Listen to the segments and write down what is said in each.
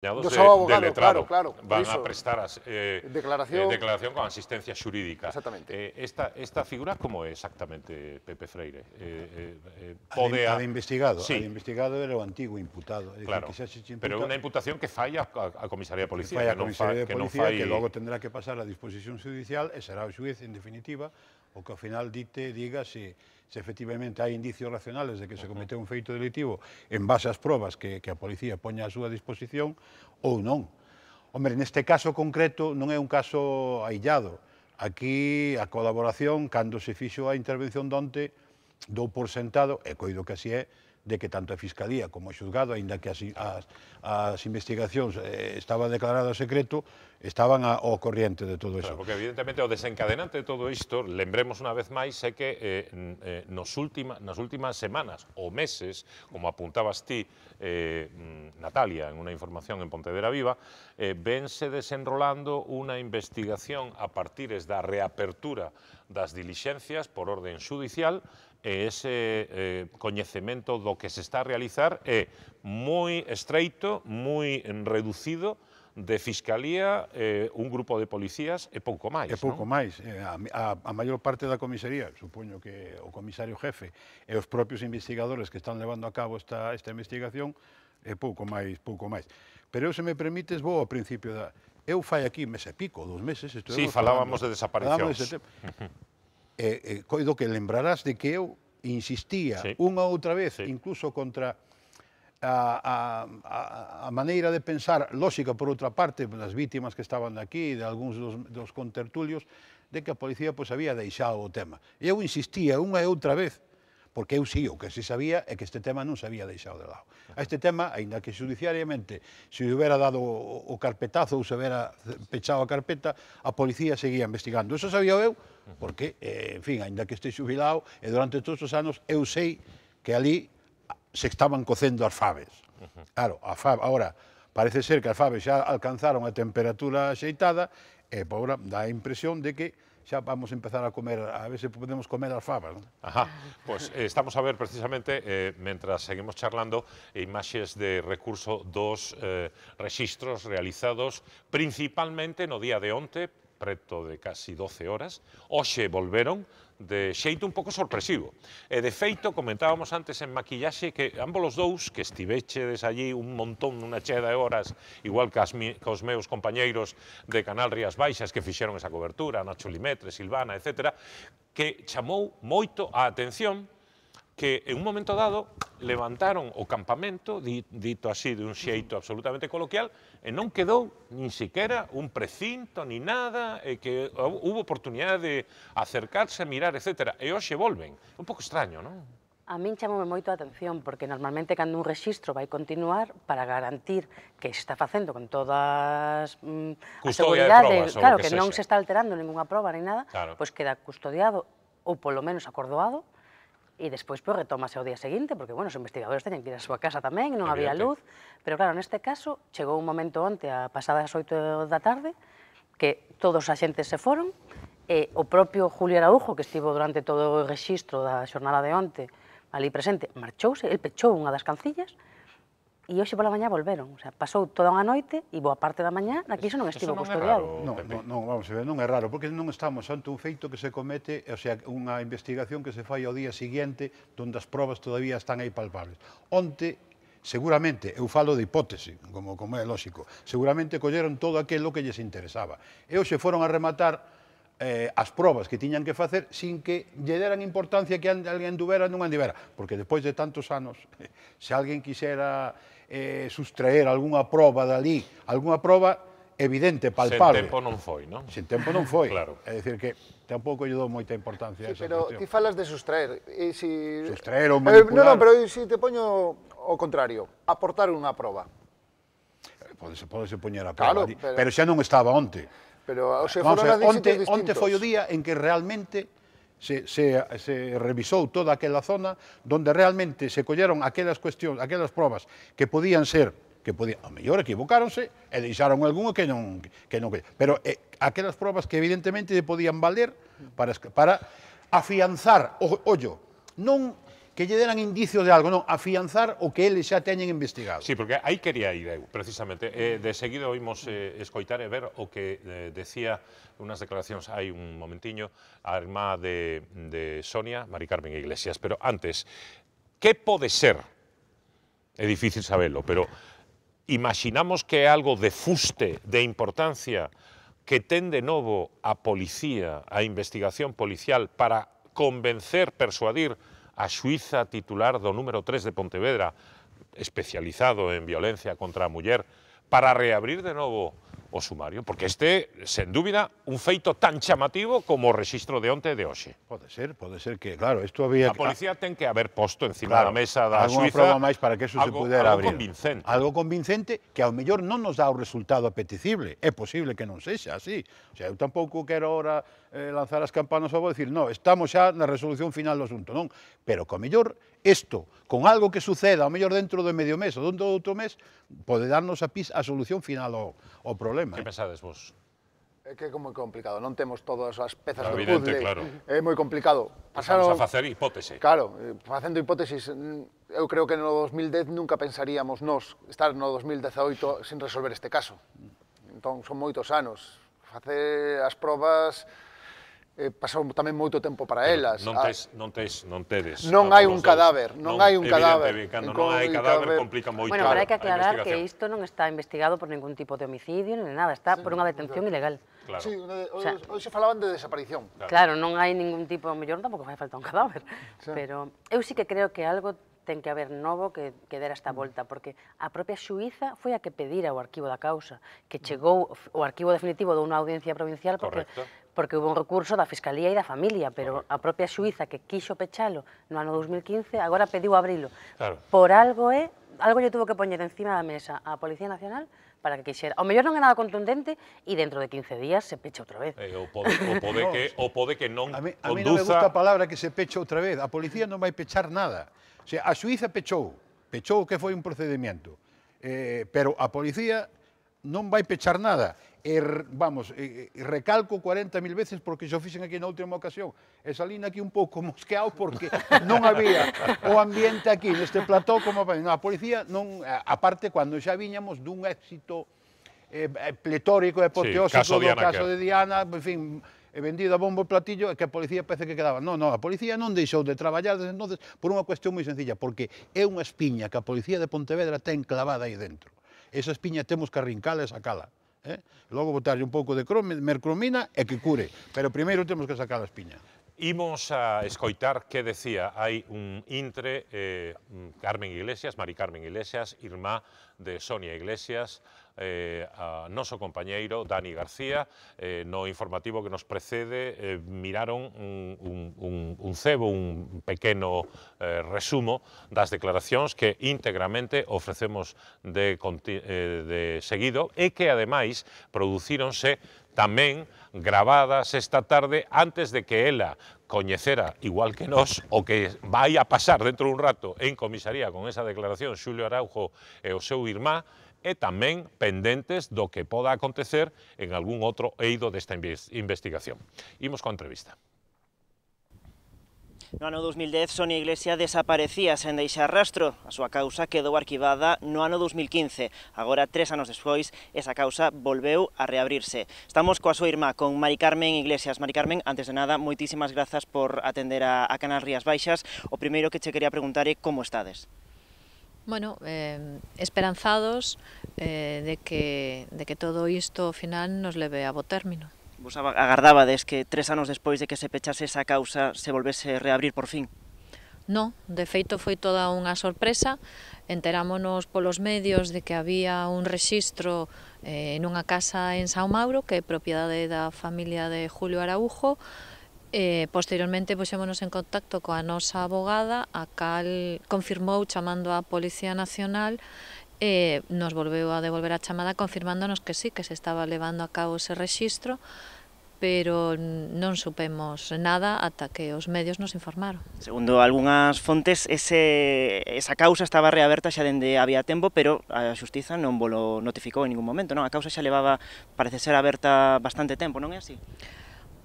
do seu abogado, de letrado, claro, van a prestar declaración con asistencia xurídica. Exactamente. Esta figura como é exactamente, Pepe Freire? A de investigado, sí. a de investigado era o antigo imputado. Claro, pero é unha imputación que fai a Comisaría de Policía, que logo tendrá que pasar a disposición judicial e será o xuez, en definitiva, o que ao final diga se efectivamente hai indicios racionales de que se cometeu un feito delitivo en base ás probas que a policía poña á súa disposición ou non. Hombre, neste caso concreto non é un caso aillado. Aquí a colaboración, cando se fixo a intervención donte, dou por sentado, e coido que así é, de que tanto a Fiscalía como o xulgado, aínda que as investigacións estaba declarado secreto, estaban ao corriente de todo iso. Claro, porque evidentemente o desencadenante de todo isto, lembremos unha vez máis, é que nas últimas semanas ou meses, como apuntabas ti, Natalia, en unha información en Pontevedra Viva, vense desenrolando unha investigación a partires da reapertura das dilixencias por orden xudicial, e ese coñecemento do que se está a realizar é moi estreito, moi reducido, de Fiscalía, un grupo de policías e pouco máis. E pouco máis. A maior parte da comisaría, supoño que o comisario jefe e os propios investigadores que están levando a cabo esta investigación, é pouco máis. Pero eu, se me permites, vou ao principio da... Eu fai aquí mes e pico, 2 meses... Sí, falábamos de desaparicións. Coido que lembrarás de que eu insistía unha outra vez, incluso contra a maneira de pensar, lógica por outra parte, das vítimas que estaban aquí, de algúns dos contertulios, de que a policía había deixado o tema. E eu insistía unha e outra vez, porque eu sí, o que se sabía é que este tema non se había deixado de lado. A este tema, aínda que judiciariamente se hubiera dado o carpetazo ou se hubiera pechado a carpeta, a policía seguía investigando. Eso sabía eu, porque, en fin, aínda que este xubilado, e durante todos os anos, eu sei que ali se estaban cocendo as faves. Claro, agora, parece ser que as faves xa alcanzaron a temperatura axeitada, e agora dá a impresión de que xa vamos a empezar a comer, a ver se podemos comer as favas. Ajá, pois estamos a ver precisamente, mentras seguimos charlando, imaxes de recurso dos rexistros realizados principalmente no día de onte, preto de casi 12 horas, hoxe volveron de xeito un pouco sorpresivo. E de feito, comentábamos antes en maquillaxe que ambos os dous, que estivechedes allí un montón, unha chea de horas, igual que os meus compañeiros de Canal Rías Baixas que fixeron esa cobertura, Nacho Limetre, Silvana, etc., que chamou moito a atención que en un momento dado levantaron o campamento, dito así de un xeito absolutamente coloquial, e non quedou nin siquiera un precinto, ni nada, e que hubo oportunidade de acercarse, mirar, etc. E hoxe volven. Un pouco extraño, non? A min chamoume moito a atención, porque normalmente cando un rexistro vai continuar para garantir que se está facendo con todas as seguridades, claro, que non se está alterando ninguna proba ni nada, pois queda custodiado ou polo menos acordoado, e despois retómase ao día seguinte, porque, bueno, os investigadores teñen que ir á súa casa tamén, non había luz, pero claro, neste caso, chegou un momento onte, a pasadas as 8 da tarde, que todos os axentes se foron, e o propio Julio Araujo, que estivo durante todo o rexistro da xornada de onte, ali presente, marchouse, el pechou unha das cancillas, e hoxe pola mañá volveron. O sea, pasou toda unha noite e boa parte da mañá aquí iso non estivo custodiado. Non, vamos a ver, non é raro, porque non estamos ante un feito que se comete, o sea, unha investigación que se fai ao día seguinte, onde as probas todavía están aí palpables. Onte, seguramente, eu falo de hipótese, como é lógico, seguramente colleron todo aquilo que lles interesaba. E hoxe foron a rematar as probas que tiñan que facer sin que lle deran importancia que alguén anduvera non anduvera, porque despois de tantos anos, se alguén quixera sustraer algunha proba dali, algunha proba evidente, palpable. Sen tempo non foi, non? Sen tempo non foi. Claro. É dicir que tampouco lle dou moita importancia a esa cuestión. Pero ti falas de sustraer. Sustraer ou manipular... Non, pero se te poño o contrario, aportar unha proba. Podese poñer a proba ali, pero xa non estaba onte. Pero se foron a sitios distintos. Onte foi o día en que realmente se revisou toda aquela zona onde realmente se colleron aquelas cuestións, aquelas probas que podían ser, a mellor equivocáronse e deixaron algunha que non... Pero aquelas probas que evidentemente podían valer para afianzar, ollo, non que lle deran indicios de algo, non, afianzar o que eles xa teñen investigado. Sí, porque aí quería ir eu, precisamente. De seguido oímos escoitar e ver o que decía unhas declaracións hai un momentiño a irmá de Sonia, Mari Carmen Iglesias. Pero antes, que pode ser? É difícil sabelo, pero imaginamos que é algo de fuste, de importancia, que ten de novo a policía, a investigación policial para convencer, persuadir a xuíza titular do número 3 de Pontevedra, especializado en violencia contra a muller, para reabrir de novo o sumario, porque este, sen dúbida, un feito tan chamativo como o rexistro de onte e de hoxe. Pode ser que, claro, isto había... A policía ten que haber posto encima da mesa da Alguna xuíza proba máis para que eso se pudera abrir. Algo convincente. Algo convincente que ao mellor non nos dá o resultado apetecible. É posible que non sexa así. O sea, eu tampouco quero ahora lanzar as campanas ao voo e dicir, no, estamos xa na resolución final do asunto, non? Pero que ao mellor isto, con algo que suceda, ao mellor dentro de medio mes ou dentro de outro mes, pode darnos a solución final ao problema. Que pensades vos? É que é moi complicado, non temos todas as pezas do Evidente, puzzle. claro. É moi complicado. Pasamos a facer hipótese. Claro, facendo hipótesis, eu creo que no 2010 nunca pensaríamos nós estar no 2018 sin resolver este caso. Entón, son moitos anos. Facer as probas pasou tamén moito tempo para elas. Non tedes. Non hai un cadáver, non hai un cadáver. Evidente, cando non hai cadáver complica moito. Bueno, pero hai que aclarar que isto non está investigado por ningún tipo de homicidio, ni nada, está por unha detención ilegal. Claro. Sí, hoxe se falaban de desaparición. Claro, non hai ningún tipo, mellor tampouco fai falta un cadáver, pero eu sí que creo que algo ten que haber novo que dera esta volta, porque a propia xuíza foi a que pedira o arquivo da causa, que chegou o arquivo definitivo dunha audiencia provincial porque hubo un recurso da Fiscalía e da Familia, pero a propia xuíza que quixo pechalo no ano 2015, agora pediu abrilo. Por algo lle tuvo que poñer encima da mesa a Policía Nacional para que quixera. Ao mellor non é nada contundente e dentro de 15 días se pecha outra vez. O pode que non conduza... A mí non me gusta a palabra que se pecha outra vez. A policía non vai pechar nada. O sea, a xuíza pechou que foi un procedimento, pero a policía non vai pechar nada. Recalco 40.000 veces porque xo fixen aquí na última ocasión. E salín aquí un pouco mosqueado porque non había o ambiente aquí neste plató como a policía non, aparte cando xa viñamos dun éxito pletórico e apoteósico do caso de Diana, en fin, vendido a bombo e platillo, que a policía parece que quedaba. Non, a policía non deixou de traballar desde entonces por unha cuestión moi sencilla, porque é unha espiña que a policía de Pontevedra ten clavada aí dentro. Esa espiña temos que arrincala e sacala. Logo botarlle un pouco de mercromina e que cure, pero primeiro temos que sacar a espiña. Imos a escoitar que decía, hai un intre, Carmen Iglesias, Mari Carmen Iglesias, irmá de Sonia Iglesias, a noso compañeiro Dani García, no informativo que nos precede, miraron un cebo, un pequeno resumo das declaracións que íntegramente ofrecemos de seguido e que, ademais, producíronse tamén gravadas esta tarde antes de que ela coñecera, igual que nós, o que vai a pasar dentro dun rato en comisaría con esa declaración Xulio Araujo e o seu irmá, e tamén pendentes do que poda acontecer en algún outro eido desta investigación. Imos coa entrevista. No ano 2010, Sonia Iglesias desaparecía sen deixar rastro. A súa causa quedou arquivada no ano 2015. Agora, 3 anos despois, esa causa volveu a reabrirse. Estamos coa súa irmá, con Mari Carmen Iglesias. Mari Carmen, antes de nada, moitísimas grazas por atender a Canal Rías Baixas. O primeiro que che quería preguntar é como estades? Bueno, esperanzados de que todo isto ao final nos leve a bo término. Vos agardabades que 3 anos despois de que se pechase esa causa se volvese a reabrir por fin? Non, de feito foi toda unha sorpresa. Enterámonos polos medios de que había un rexistro nunha casa en São Mauro, que é propiedade da familia de Julio Araujo. Posteriormente puxémonos en contacto coa nosa abogada, a cal confirmou chamando á Policía Nacional e nos volveu a devolver a chamada confirmándonos que sí, que se estaba levando a cabo ese rexistro, pero non supemos nada ata que os medios nos informaron. Segundo algunhas fontes, esa causa estaba reaberta xa dende había tempo, pero a Xustiza non volo notificou en ningún momento, non? A causa xa levaba, parece ser, aberta bastante tempo, non é así?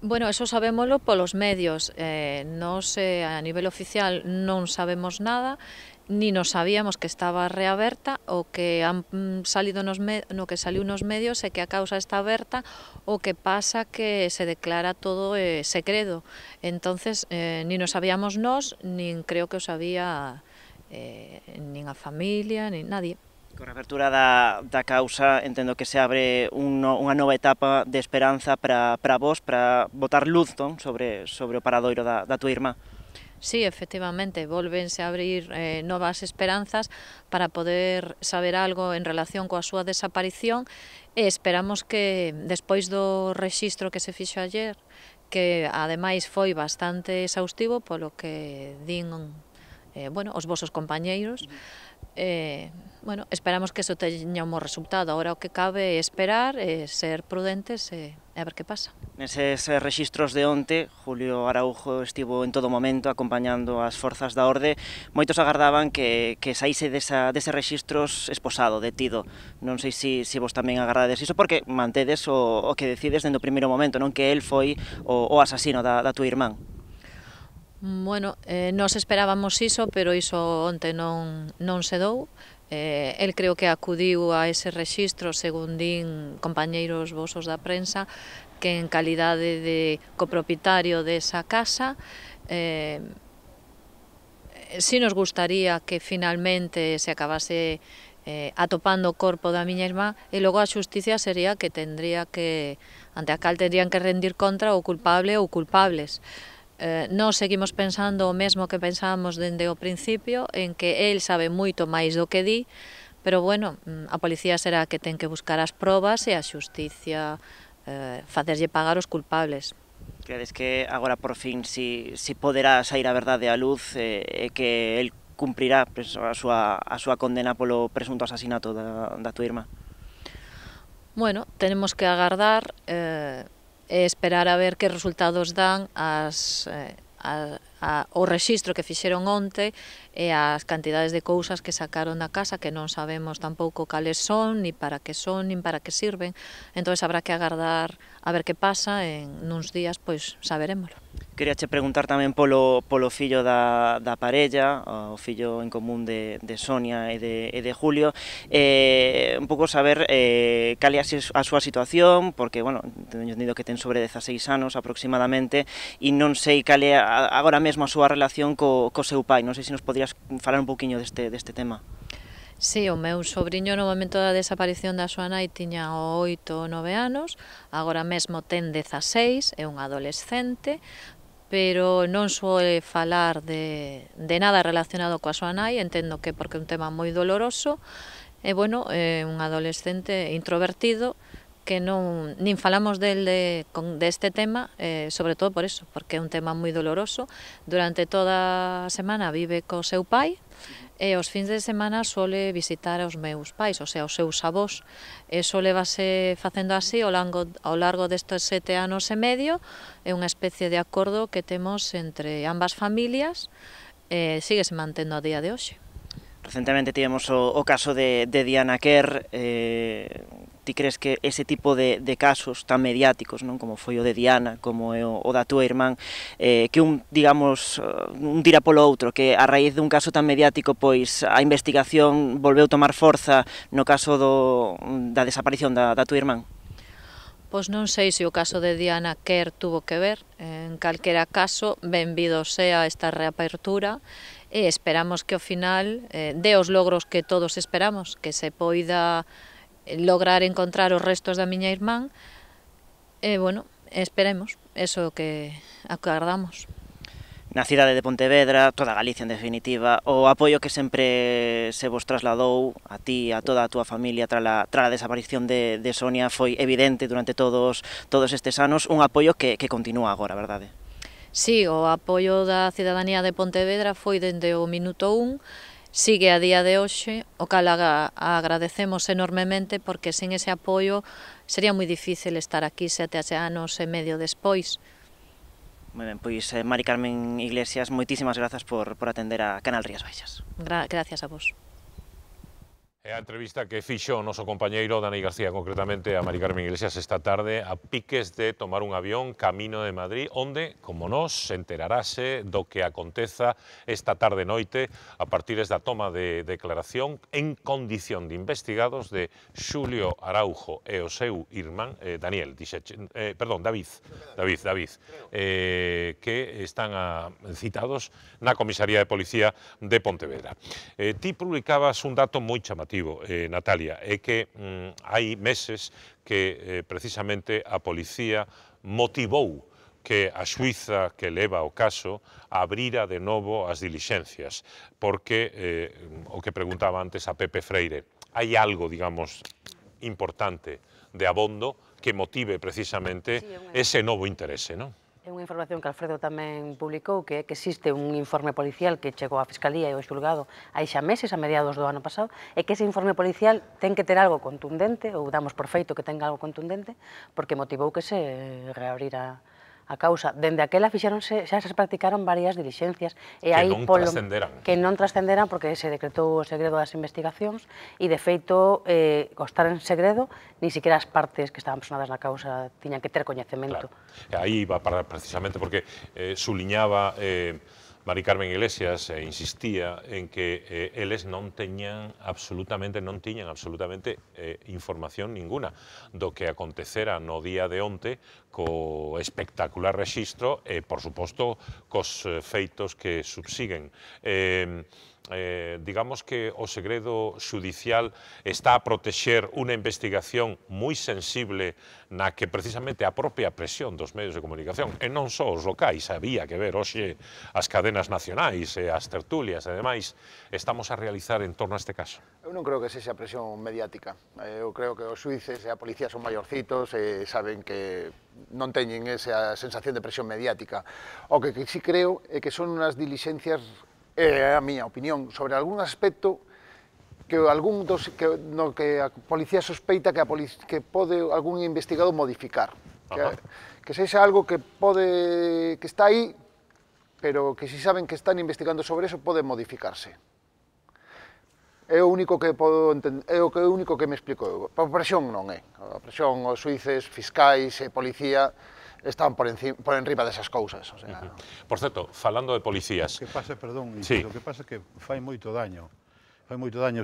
Bueno, eso sabémolo polos medios. Nos, a nivel oficial, non sabemos nada, ni nos sabíamos que estaba reaberta, o que han salido no que saliu nos medios e que a causa está aberta, o que pasa que se declara todo secreto. Entonces, ni nos sabíamos nós, nin creo que o sabía nin a familia, nin nadie. Con a apertura da causa, entendo que se abre unha nova etapa de esperanza para vos, para botar luz sobre o paradoiro da túa irmá. Sí, efectivamente, volvense a abrir novas esperanzas para poder saber algo en relación coa súa desaparición, e esperamos que, despois do rexistro que se fixo ayer, que ademais foi bastante exhaustivo polo que din os vosos compañeiros, esperamos que eso teña un bo resultado. Agora o que cabe é esperar, ser prudentes e a ver que pasa. Neses rexistros de onte, Julio Araujo estivo en todo momento acompañando as forzas da orde. Moitos agardaban que saíse dese rexistros esposado, detido. Non sei se vos tamén agardades iso, porque mantedes o que decides dende o primeiro momento, non que el foi o asasino da túa irmán. Bueno, nos esperábamos iso, pero iso onte non se dou. El creo que acudiu a ese rexistro, según din compañeiros vosos da prensa, que en calidade de copropietario desa casa. Si nos gustaría que finalmente se acabase atopando o corpo da miña irmá, e logo a xusticia sería que ante a cal tendrían que rendir contra o culpable ou culpables. Nós seguimos pensando o mesmo que pensábamos dende o principio, en que el sabe moito máis do que di, pero bueno, a policía será que ten que buscar as probas e a xusticia facerlle pagar os culpables. Credes que agora por fin si poderá sair a verdade á luz e que el cumprirá a súa condena polo presunto asasinato da túa irmá? Bueno, tenemos que agardar e esperar a ver que resultados dan o rexistro que fixeron onte e as cantidades de cousas que sacaron da casa, que non sabemos tampouco cales son, ni para que sirven. Entón habrá que agardar a ver que pasa, en nuns días pois saberémolo. Queríache preguntar tamén polo fillo da parella, o fillo en común de Sonia e de Julio, un pouco saber cal é a súa situación, porque, bueno, teño entendido que ten sobre 16 anos aproximadamente, e non sei cal é agora mesmo a súa relación co seu pai. Non sei se nos podrías falar un pouquiño deste tema. Sí, o meu sobrinho no momento da desaparición da súa nai tiña 8 ou 9 anos, agora mesmo ten 16, é un adolescente, pero non suele falar de nada relacionado coa súa nai, entendo que porque é un tema moi doloroso, e bueno, é un adolescente introvertido, que nin falamos deste tema, sobre todo por eso, porque é un tema moi doloroso. Durante toda a semana vive co seu pai, e os fins de semana suele visitar aos meus pais, o sea, os seus avós. Eso levase facendo así ao largo destes 7 anos e medio, é unha especie de acordo que temos entre ambas familias, e síguese mantendo a día de hoxe. Recentemente tivemos o caso de Diana Quer. Ti crees que ese tipo de casos tan mediáticos, non, como foi o de Diana, como é o da túa irmán, que un tira polo outro, que a raíz dun caso tan mediático, pois a investigación volveu tomar forza no caso da desaparición da túa irmán? Pois non sei se o caso de Diana Quer tuvo que ver. En calquera caso, benvido sea esta reapertura, e esperamos que ao final dé os logros que todos esperamos, que se poida lograr encontrar os restos da miña irmán, e, bueno, esperemos, eso que agardamos. Na cidade de Pontevedra, toda Galicia en definitiva, o apoio que sempre se vos trasladou a ti e a toda a túa familia tras a desaparición de Sonia foi evidente durante todos estes anos, un apoio que continúa agora, verdade? Sí, o apoio da cidadanía de Pontevedra foi dende o minuto 1, sigue a día de hoxe, o cal agradecemos enormemente, porque sin ese apoio sería moi difícil estar aquí 7 anos e medio despois. Moi ben, pois Mari Carmen Iglesias, moitísimas grazas por atender a Canal Rías Baixas. Gracias a vos. É a entrevista que fixo o noso compañeiro Dani García, concretamente a Mari Carmen Iglesias, esta tarde, a piques de tomar un avión camino de Madrid, onde, como nós, se enterarase do que aconteza esta tarde noite a partir da toma de declaración en condición de investigados de Xulio Araujo e o seu irmán, David, que están citados na comisaría de policía de Pontevedra. Ti publicabas un dato moi chamativo, Natalia, é que hai meses que precisamente a policía motivou que a xuíza que leva o caso abrira de novo as dilixencias, porque, o que preguntaba antes a Pepe Freire, hai algo, digamos, importante de abondo que motive precisamente ese novo interese, non? É unha información que Alfredo tamén publicou, que é que existe un informe policial que chegou á Fiscalía e ao xulgado hai xa meses, a mediados do ano pasado, e que ese informe policial ten que ter algo contundente, ou damos por feito que tenga algo contundente, porque motivou que se reabrira a causa. Dende aquela fixeronse, xa se practicaron varias dilixencias e aí que non trascenderan porque se decretou o segredo das investigacións e de feito, ao estar en segredo, ni siquiera as partes que estaban personadas na causa tiñan que ter coñecemento. Aí iba precisamente porque suliñaba Mari Carmen Iglesias insistía en que eles non tiñan absolutamente información ninguna do que acontecera no día de onte co espectacular rexistro e, por suposto, cos feitos que subsiguen. Digamos que o segredo xudicial está a protexer unha investigación moi sensible na que precisamente a propia presión dos medios de comunicación, e non só os locais, había que ver hoxe as cadenas nacionais e as tertulias e demais, estamos a realizar en torno a este caso. Eu non creo que sexa presión mediática. Eu creo que os xuíces e a policía son maiorcitos e saben que non teñen esa sensación de presión mediática. O que sí creo é que son unhas dilixencias, é a miña opinión, sobre algún aspecto que no que a policía sospeita que pode algún investigado modificar. Que sexa algo que está aí, pero que si saben que están investigando sobre eso, pode modificarse. É o único que podo entender, é o único que me explico. A presión non é. A presión, os xuíces, fiscais e policía están por enriba desas cousas. O sea. Por certo, falando de policías... O que pasa, perdón, o que pasa é que fai moito daño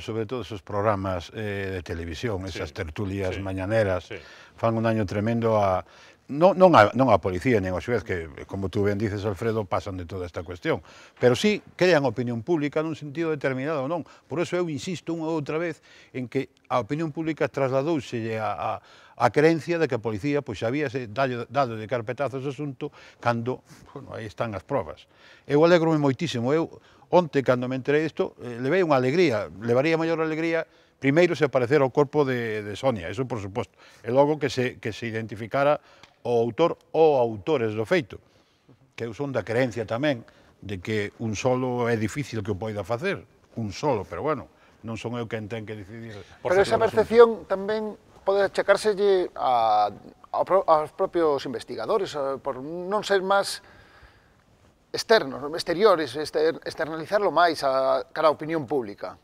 sobre todo esos programas de televisión, esas tertulias mañaneras, fan un daño tremendo a... Non a policía, nen ao xuez, que, como tú ben dices, Alfredo, pasan de toda esta cuestión, pero sí crean opinión pública nun sentido determinado ou non. Por eso eu insisto unha outra vez en que a opinión pública trasladouse a creencia de que a policía xa había dado de carpetazo ese asunto cando, aí están as probas. Eu alegro-me moitísimo. Eu, onte, cando me enterei isto, levei unha alegría, levaría maior alegría primeiro se aparecera o corpo de Sonia, eso por suposto, e logo que se identificara o autor ou autores do feito, que eu son da creencia tamén de que un solo é difícil que o poida facer, un solo, pero bueno, non son eu quen ten que decidir. Pero esa percepción tamén pode achacárselle aos propios investigadores, por non ser máis exteriores, externalizarlo máis cara a opinión pública.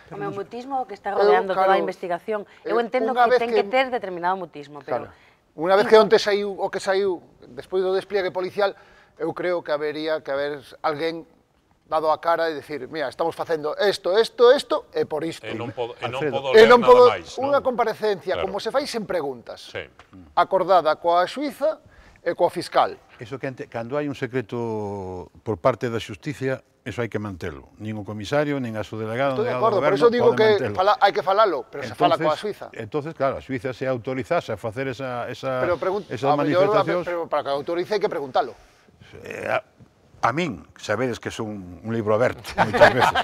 O meu mutismo que está rodeando toda a investigación, eu entendo que ten que ter determinado mutismo, pero... Unha vez que onte saiu o que saiu, despois do despliegue policial, eu creo que habería que haber alguén dado a cara e dicir, mira, estamos facendo isto, e por isto. E non podo ler nada máis. Unha comparecencia, como se fai sen preguntas, acordada coa xuíza e coa fiscal. Iso que cando hai un secreto por parte da xusticia, eso hai que mantelo. Nin o comisario, nin a subdelegado, nin o goberno, por eso digo que hai que falalo, pero se fala coa Suiza. Entonces, claro, a Suiza se autorizase a facer esas manifestacións... Pero para que autorice hai que preguntalo. A min, sabedes que son un libro aberto, moitas veces.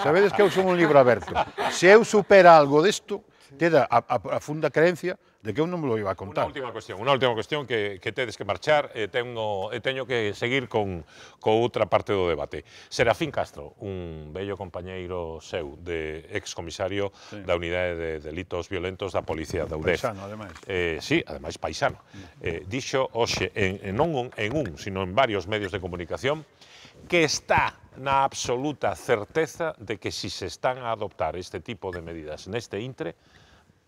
Sabedes que eu son un libro aberto. Se eu supera algo desto, queda a funda creencia de que eu non me lo iba a contar. Unha última cuestión que tedes que marchar e teño que seguir con outra parte do debate. Serafín Castro, un bello compañeiro seu de excomisario da Unidade de Delitos Violentos da Policía da UDEF. Paisano, ademais. Sí, ademais paisano. Dixo hoxe, non en un, sino en varios medios de comunicación, que está na absoluta certeza de que si se están a adoptar este tipo de medidas neste intre,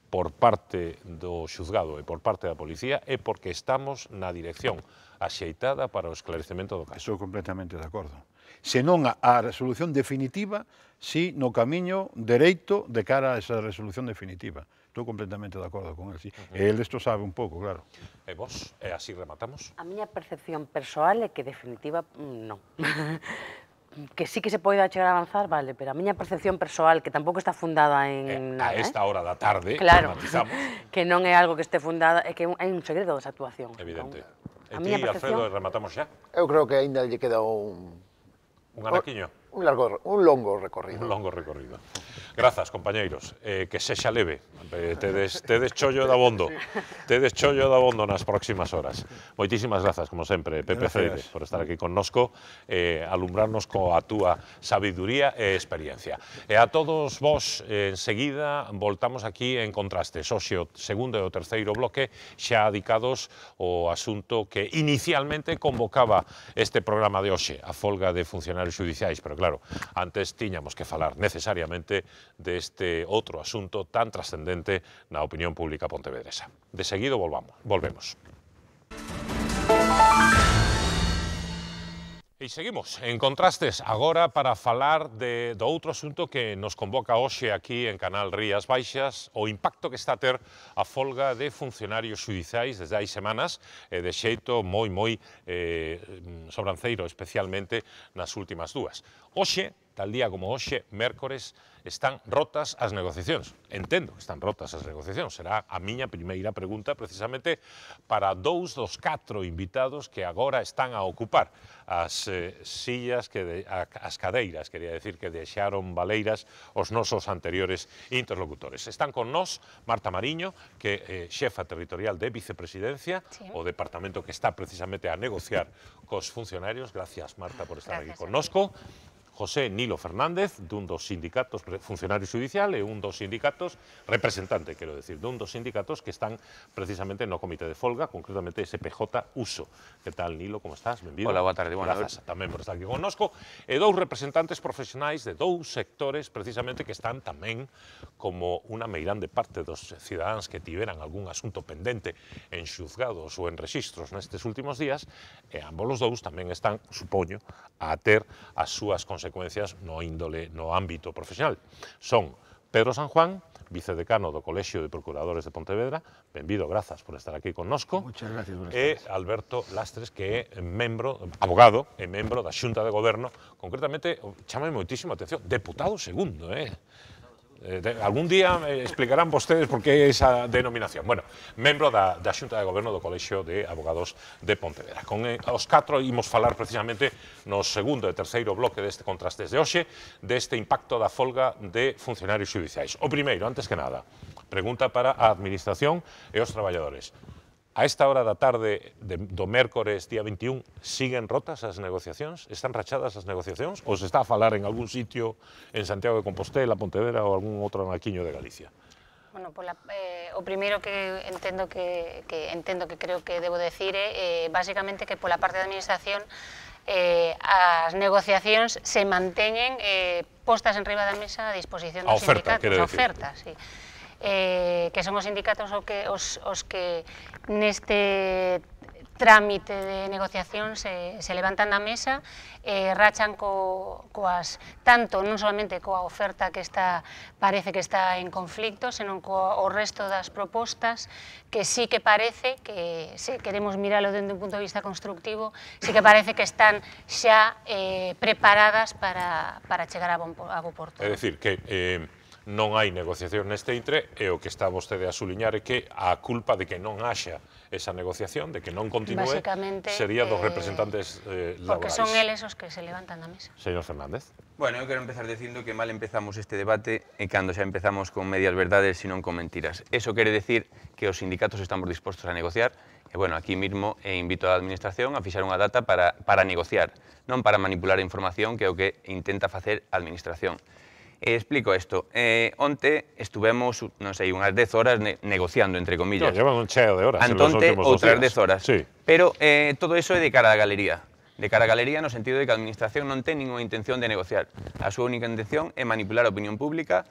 por parte do xuzgado e por parte da policía, é porque estamos na dirección axeitada para o esclarecemento do caso. Estou completamente de acordo. Se non a resolución definitiva, si no camiño dereito de cara a esa resolución definitiva. Estou completamente de acordo con él, sí. E él isto sabe un pouco, claro. E vos, e así rematamos? A miña percepción persoal é que definitiva non. Que sí que se pode chegar a avanzar, vale, pero a miña percepción persoal, que tampouco está fundada en nada, a esta hora da tarde, claro, matizamos, que non é algo que este fundada, é que hai un segredo desa actuación. Evidente. A E miña ti, percepción... Alfredo, rematamos xa? Eu creo que ainda lle queda un anaquiño? Un longo recorrido. Un longo recorrido. Grazas, compañeiros. Que sexa leve. Tedes chollo de abondo. Tedes chollo de abondo nas próximas horas. Moitísimas grazas, como sempre, Pepe Freire, por estar aquí connosco, alumbrarnos coa túa sabiduría e experiencia. E a todos vos, enseguida, voltamos aquí en Contrastes. Hoxe o segundo e o terceiro bloque xa dedicados ao asunto que inicialmente convocaba este programa de hoxe, a folga de funcionarios judiciais, pero claro, antes tiñamos que falar necesariamente deste outro asunto tan trascendente na opinión pública pontevedresa. De seguido volvemos. E seguimos en Contrastes agora para falar do outro asunto que nos convoca hoxe aquí en Canal Rías Baixas, o impacto que está a ter a folga de funcionarios judiciais desde hai semanas e de xeito moi sobranceiro, especialmente nas últimas dúas. Hoxe, tal día como hoxe, mércores, están rotas as negociacións. Entendo que están rotas as negociacións. Será a miña primeira pregunta precisamente para dous dos 4 invitados que agora están a ocupar as sillas, as cadeiras, quería decir, que deixaron baleiras os nosos anteriores interlocutores. Están con nós Marta Mariño, que é xefa territorial de Vicepresidencia, o departamento que está precisamente a negociar cos funcionarios. Gracias, Marta, por estar aquí connosco. José Nilo Fernández, dun dos sindicatos funcionario judicial e un dos sindicatos, representante, quero decir, dun dos sindicatos que están precisamente no comité de folga, concretamente SPJ Uso. Que tal, Nilo, como estás? Benvido. Hola, boa tarde. Grazas tamén por estar aquí connosco. E dous representantes profesionais de dous sectores, precisamente, que están tamén como unha meirande parte dos cidadáns que tiveran algún asunto pendente en xuzgados ou en rexistros nestes últimos días, e ambos os dous tamén están, supoño, a ter as súas consecuencias no ámbito profesional. Son Pedro San Juan, vicedecano do Colexio de Procuradores de Pontevedra, benvido, grazas por estar aquí connosco. Muchas gracias. E Alberto Lastres, que é abogado e membro da Xunta de Goberno, concretamente, chama moitísimo a atención, deputado segundo, algún día explicarán vostedes por que esa denominación. Bueno, membro da Xunta de Goberno do Colexio de Abogados de Pontevedra. Con os 4 imos falar precisamente no segundo e terceiro bloque deste Contrastes de hoxe, deste impacto da folga de funcionarios judiciais. O primeiro, antes que nada, pregunta para a Administración e os traballadores. A esta hora da tarde do mércores, día 21, siguen rotas as negociacións? Están rachadas as negociacións? Ou se está a falar en algún sitio en Santiago de Compostela, Pontevedra ou algún outro naquiño de Galicia? Bueno, o primeiro que entendo que creo que debo decir é basicamente que pola parte da Administración as negociacións se manteñen postas en riba da mesa a disposición dos sindicatos. A oferta, sí. Que son os sindicatos os que neste trámite de negociación se levantan da mesa e rachan tanto non solamente coa oferta que parece que está en conflicto, senón co resto das propostas que sí que parece que, se queremos miralo dende un punto de vista constructivo, sí que parece que están xa preparadas para chegar a bo porto. É dicir, que non hai negociación neste intre e o que está vostede a suliñar é que a culpa de que non haxa esa negociación, de que non continúe, sería dos representantes laborais. Porque son eles os que se levantan da mesa. Señor Fernández. Bueno, eu quero empezar dicindo que mal empezamos este debate e cando xa empezamos con medias verdades e non con mentiras. Eso quere decir que os sindicatos estamos dispostos a negociar e, bueno, aquí mismo invito a Administración a fixar unha data para negociar, non para manipular a información, que é o que intenta facer a Administración. Explico isto. Onte estuvemos, non sei, unhas 10 horas negociando, entre comillas. Llevan un cheo de horas. Antonte, outras 10 horas. Sí. Pero todo eso é de cara á galería. de cara a galería no sentido de que a Administración non ten ninguna intención de negociar. A súa única intención é manipular a opinión pública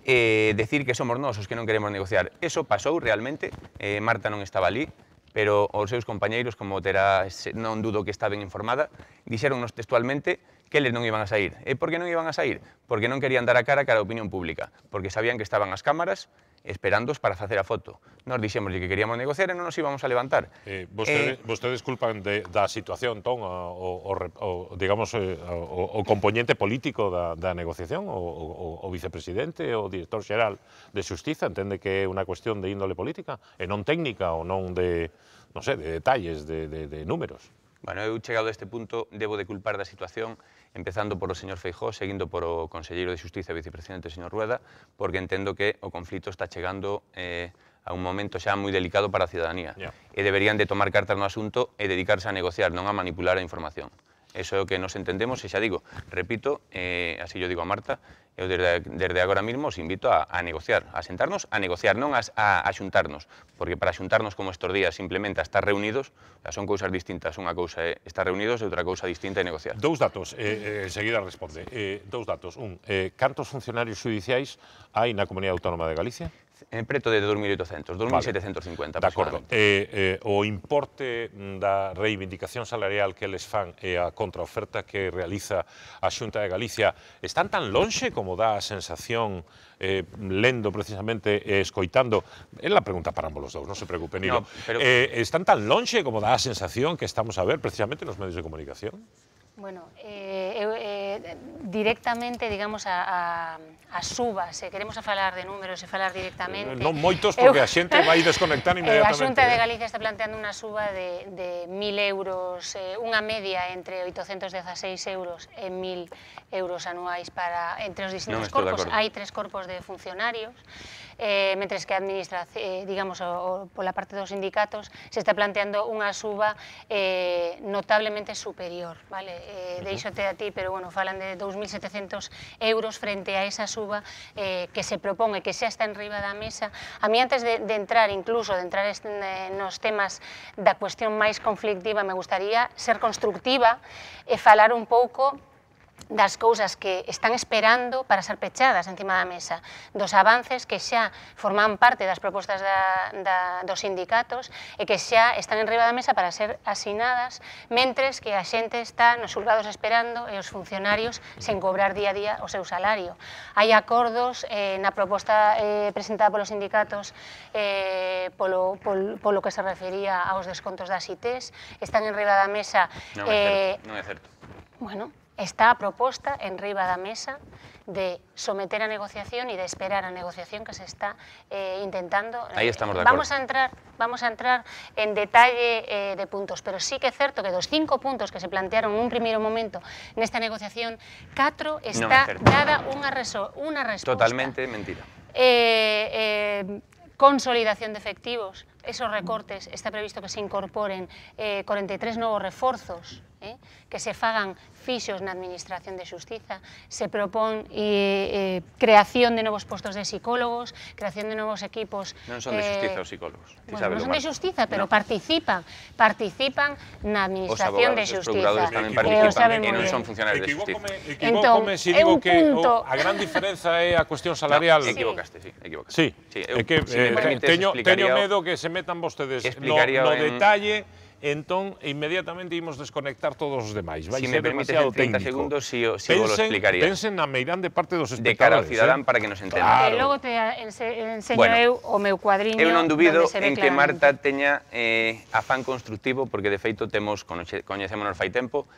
e decir que somos nós os que non queremos negociar. Eso pasou realmente, Marta non estaba ali, pero os seus compañeiros, como terá, non dudo que está ben informada, dixéronnos textualmente que eles non iban a sair. E por que non iban a sair? Porque non querían dar a cara a opinión pública, porque sabían que estaban as cámaras esperándoos para facer a foto. Nos dixemos que queríamos negociar e non nos íbamos a levantar. Vostedes culpan da situación, Tom, digamos, o componente político da negociación, o vicepresidente, o director xeral de Xustiza, entende que é unha cuestión de índole política, e non técnica, ou non de, non sei, de detalles, de números. Bueno, eu chegado a este punto debo de culpar da situación, empezando por o señor Feijóo, seguindo por o conselleiro de Xustiza e vicepresidente, o señor Rueda, porque entendo que o conflito está chegando a un momento xa moi delicado para a cidadanía. E deberían de tomar cartas no asunto e dedicarse a negociar, non a manipular a información. Eso é o que nos entendemos e xa digo, repito, así yo digo a Marta, eu desde agora mesmo os invito a negociar, a sentarnos, a negociar, non a xuntarnos, porque para xuntarnos como estos días simplemente a estar reunidos, son cousas distintas, unha cousa é estar reunidos e outra cousa distinta é negociar. Dous datos, enseguida responde. Dous datos. Cantos funcionarios judiciais hai na Comunidade Autónoma de Galicia? Preto de 2.800, 2.750 aproximadamente. De acordo. O importe da reivindicación salarial que eles fan e a contraoferta que realiza a Xunta de Galicia están tan lonxe como dá a sensación, lendo precisamente e escoitando, é a pregunta para ambos os dous, non se preocupen, Nilo. Están tan lonxe como dá a sensación que estamos a ver precisamente nos medios de comunicación? Bueno, directamente, digamos, a suba, se queremos falar de números e falar directamente... Non moitos, porque a xente vai desconectar inmediatamente. A Xunta de Galicia está planteando unha suba de 1.000 euros, unha media entre 816 euros e 1.000 euros anuais entre os distintos corpos. Hai 3 corpos de funcionarios, mentres que a administración, digamos, pola parte dos sindicatos, se está planteando unha suba notablemente superior, vale? Deixote a ti, pero bueno, falan de 2.700 euros frente a esa suba que se propón e que xa está en riba da mesa. A mí, antes de entrar, incluso, de entrar nos temas da cuestión máis conflictiva, me gustaría ser constructiva e falar un pouco das cousas que están esperando para ser pechadas encima da mesa, dos avances que xa forman parte das propostas dos sindicatos e que xa están en riba da mesa para ser asinadas, mentres que a xente está nos xulgados esperando e os funcionarios sen cobrar día a día o seu salario. Hai acordos na proposta presentada polos sindicatos polo que se refería aos descontos das ITs, están en riba da mesa... Non é certo. Bueno, está a proposta en riba da mesa de someter a negociación e de esperar a negociación que se está intentando. Aí estamos de acordo. Vamos a entrar en detalle de puntos, pero sí que é certo que dos 5 puntos que se plantearon nun primeiro momento nesta negociación, 4 está dada unha resposta. Totalmente mentira. Consolidación de efectivos, esos recortes, está previsto que se incorporen 43 novos reforzos que se fagan fixos na Administración de Xustiza, se propón creación de novos postos de psicólogos, creación de novos equipos... Non son de Xustiza os psicólogos. Non son de Xustiza, pero participan na Administración de Xustiza. Os abogados, os procuradores tamén participan e non son funcionarios de Xustiza. Equivócome se digo que a gran diferenza é a cuestión salarial. Equivocaste, sí, equivocaste. Sí, é que teño medo que se metan vostedes no detalle, entón inmediatamente imos desconectar todos os demais. Si me permites en 30 segundos, si vos lo explicaría. Pensen na meirande parte dos espectadores. De cara ao cidadán para que nos entenda. E logo te enseño eu o meu cuadriño. Eu non dubido en que Marta teña afán constructivo, porque de feito coñecémonos fai tempo,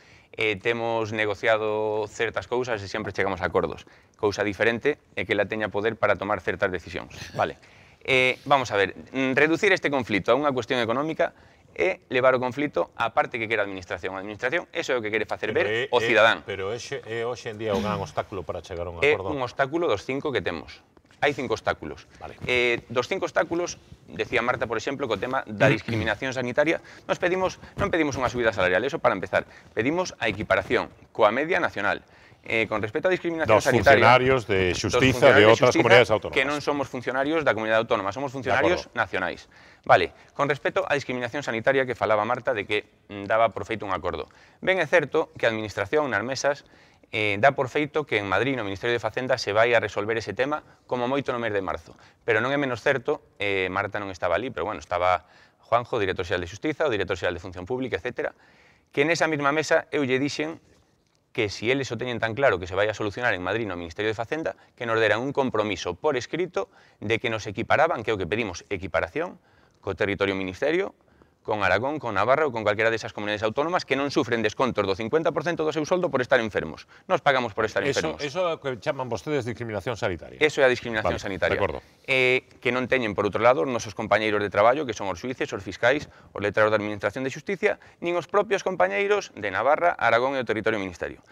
temos negociado certas cousas e sempre chegamos a acordos. Cousa diferente é que ela teña poder para tomar certas decisións. Vale. Vamos a ver, reducir este conflito a unha cuestión económica é levar o conflito á parte que quere a Administración. A Administración, eso é o que quere facer ver o cidadán. Pero é hoxe en día o gran obstáculo para chegar a un acordo? É un obstáculo dos 5 que temos. Hai 5 obstáculos. Dos 5 obstáculos, decía Marta, por exemplo, co tema da discriminación sanitaria, non pedimos unha subida salarial, eso para empezar. Pedimos a equiparación coa media nacional. Con respecto á discriminación dos sanitaria... funcionarios de xustiza de outras comunidades autónomas. Que non somos funcionarios da comunidade autónoma, somos funcionarios nacionais. Vale, con respecto á discriminación sanitaria que falaba Marta de que daba por feito un acordo. Ben é certo que a Administración nas mesas dá por feito que en Madrid, no Ministerio de Facenda, se vai a resolver ese tema como moito no mes de marzo. Pero non é menos certo, Marta non estaba ali, pero bueno, estaba Juanjo, director xeral de Xustiza, o director xeral de Función Pública, etc., que nesa mesma mesa eu lle dixen que si eles o teñen tan claro que se vai a solucionar en Madrid no Ministerio de Facenda, que nos deran un compromiso por escrito de que nos equiparaban, que é o que pedimos, equiparación, co territorio ministerio, con Aragón, con Navarra ou con calquera desas comunidades autónomas que non sufren descontos do 50% do seu soldo por estar enfermos. Nos pagamos por estar enfermos. Eso é o que chaman vostedes discriminación sanitaria. Eso é a discriminación sanitaria. Que non teñen, por outro lado, os nosos compañeiros de traballo, que son os xuíces, os fiscais, os letrados da Administración de Xusticia, nin os propios compañeiros de Navarra, Aragón e o territorio ministerio.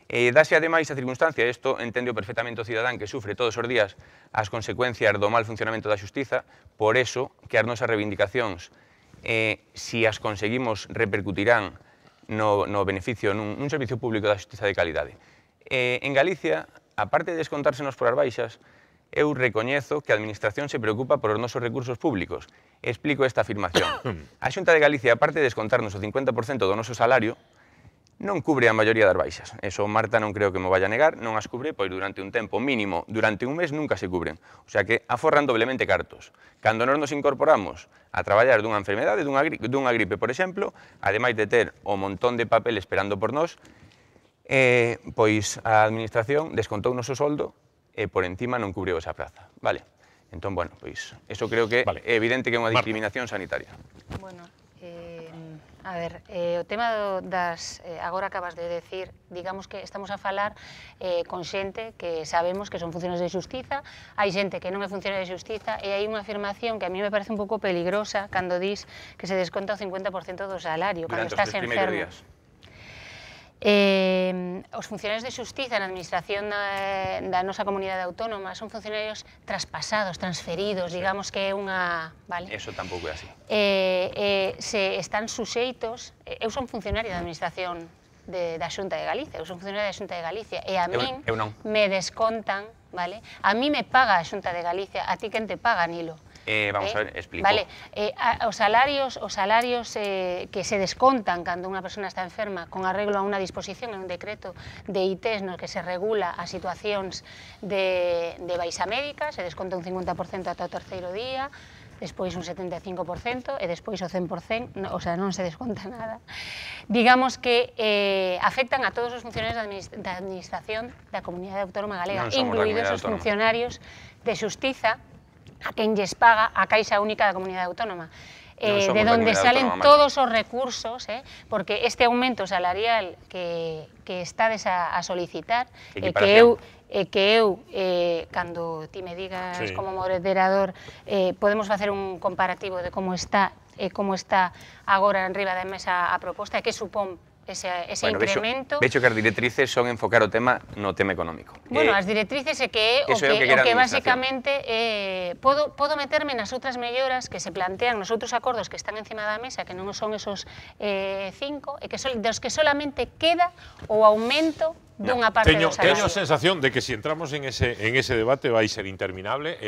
Dase ademais a circunstancia, isto entende perfectamente o cidadán que sufre todos os días as consecuencias do mal funcionamento da xustiza, por eso que as nosas reivindicacións, si as conseguimos, repercutirán no beneficio nun servicio público da xustiza de calidade. En Galicia, aparte de descontársenos por as baixas, eu recoñezo que a Administración se preocupa por os nosos recursos públicos. Explico esta afirmación. A Xunta de Galicia, aparte de descontarnos o 50% do noso salario, non cubre a maioría das baixas. Eso Marta non creo que me vaya a negar, non as cubre, pois durante un tempo mínimo, durante un mes, nunca se cubren. O sea que aforran doblemente cartos. Cando nos incorporamos a traballar dunha enfermedade, dunha gripe, por exemplo, ademais de ter o montón de papel esperando por nós, pois a Administración descontou o noso soldo e por encima non cubriu esa praza. Vale. Entón, bueno, pois, eso creo que é evidente que é unha discriminación sanitaria. Bueno, a ver, o tema das, agora acabas de decir, digamos que estamos a falar con xente que sabemos que son funcionarios de xustiza, hai xente que non é funcionario de xustiza e hai unha afirmación que a mí me parece un pouco peligrosa cando dis que se desconta o 50% do salario, cando estás enfermo. Os funcionarios de xustiza na administración da nosa comunidade autónoma son funcionarios traspasados, transferidos, digamos que é unha... Eso tampouco é así. Se están suxeitos... Eu son funcionario da administración da Xunta de Galicia, eu son funcionario da Xunta de Galicia, e a min me descontan, vale? A mí me paga a Xunta de Galicia, a ti quen te paga, Nilo? Vamos a ver, explico. Vale, os salarios que se descontan cando unha persona está enferma con arreglo a unha disposición en un decreto de ITES no que se regula as situacións de baixa médica, se desconta un 50% ata o terceiro día, despois un 75% e despois o 100%, o sea, non se desconta nada. Digamos que afectan a todos os funcionarios da administración da Comunidade Autónoma Galega, incluídos os funcionarios de xustiza, a quen lles paga a Caixa Única da Comunidade Autónoma, de onde salen todos os recursos, porque este aumento salarial que estades a solicitar, que eu, cando ti me digas como moderador, podemos facer un comparativo de como está agora en riba da mesa a proposta e que supón ese incremento... Vexo que as directrices son enfocar o tema no tema económico. Bueno, as directrices é que o que basicamente... Podo meterme nas outras melloras que se plantean nos outros acordos que están encima da mesa, que non son esos 5, e que son dos que solamente queda o aumento dunha parte dos salarios. Teño a sensación de que se entramos en ese debate vai ser interminable,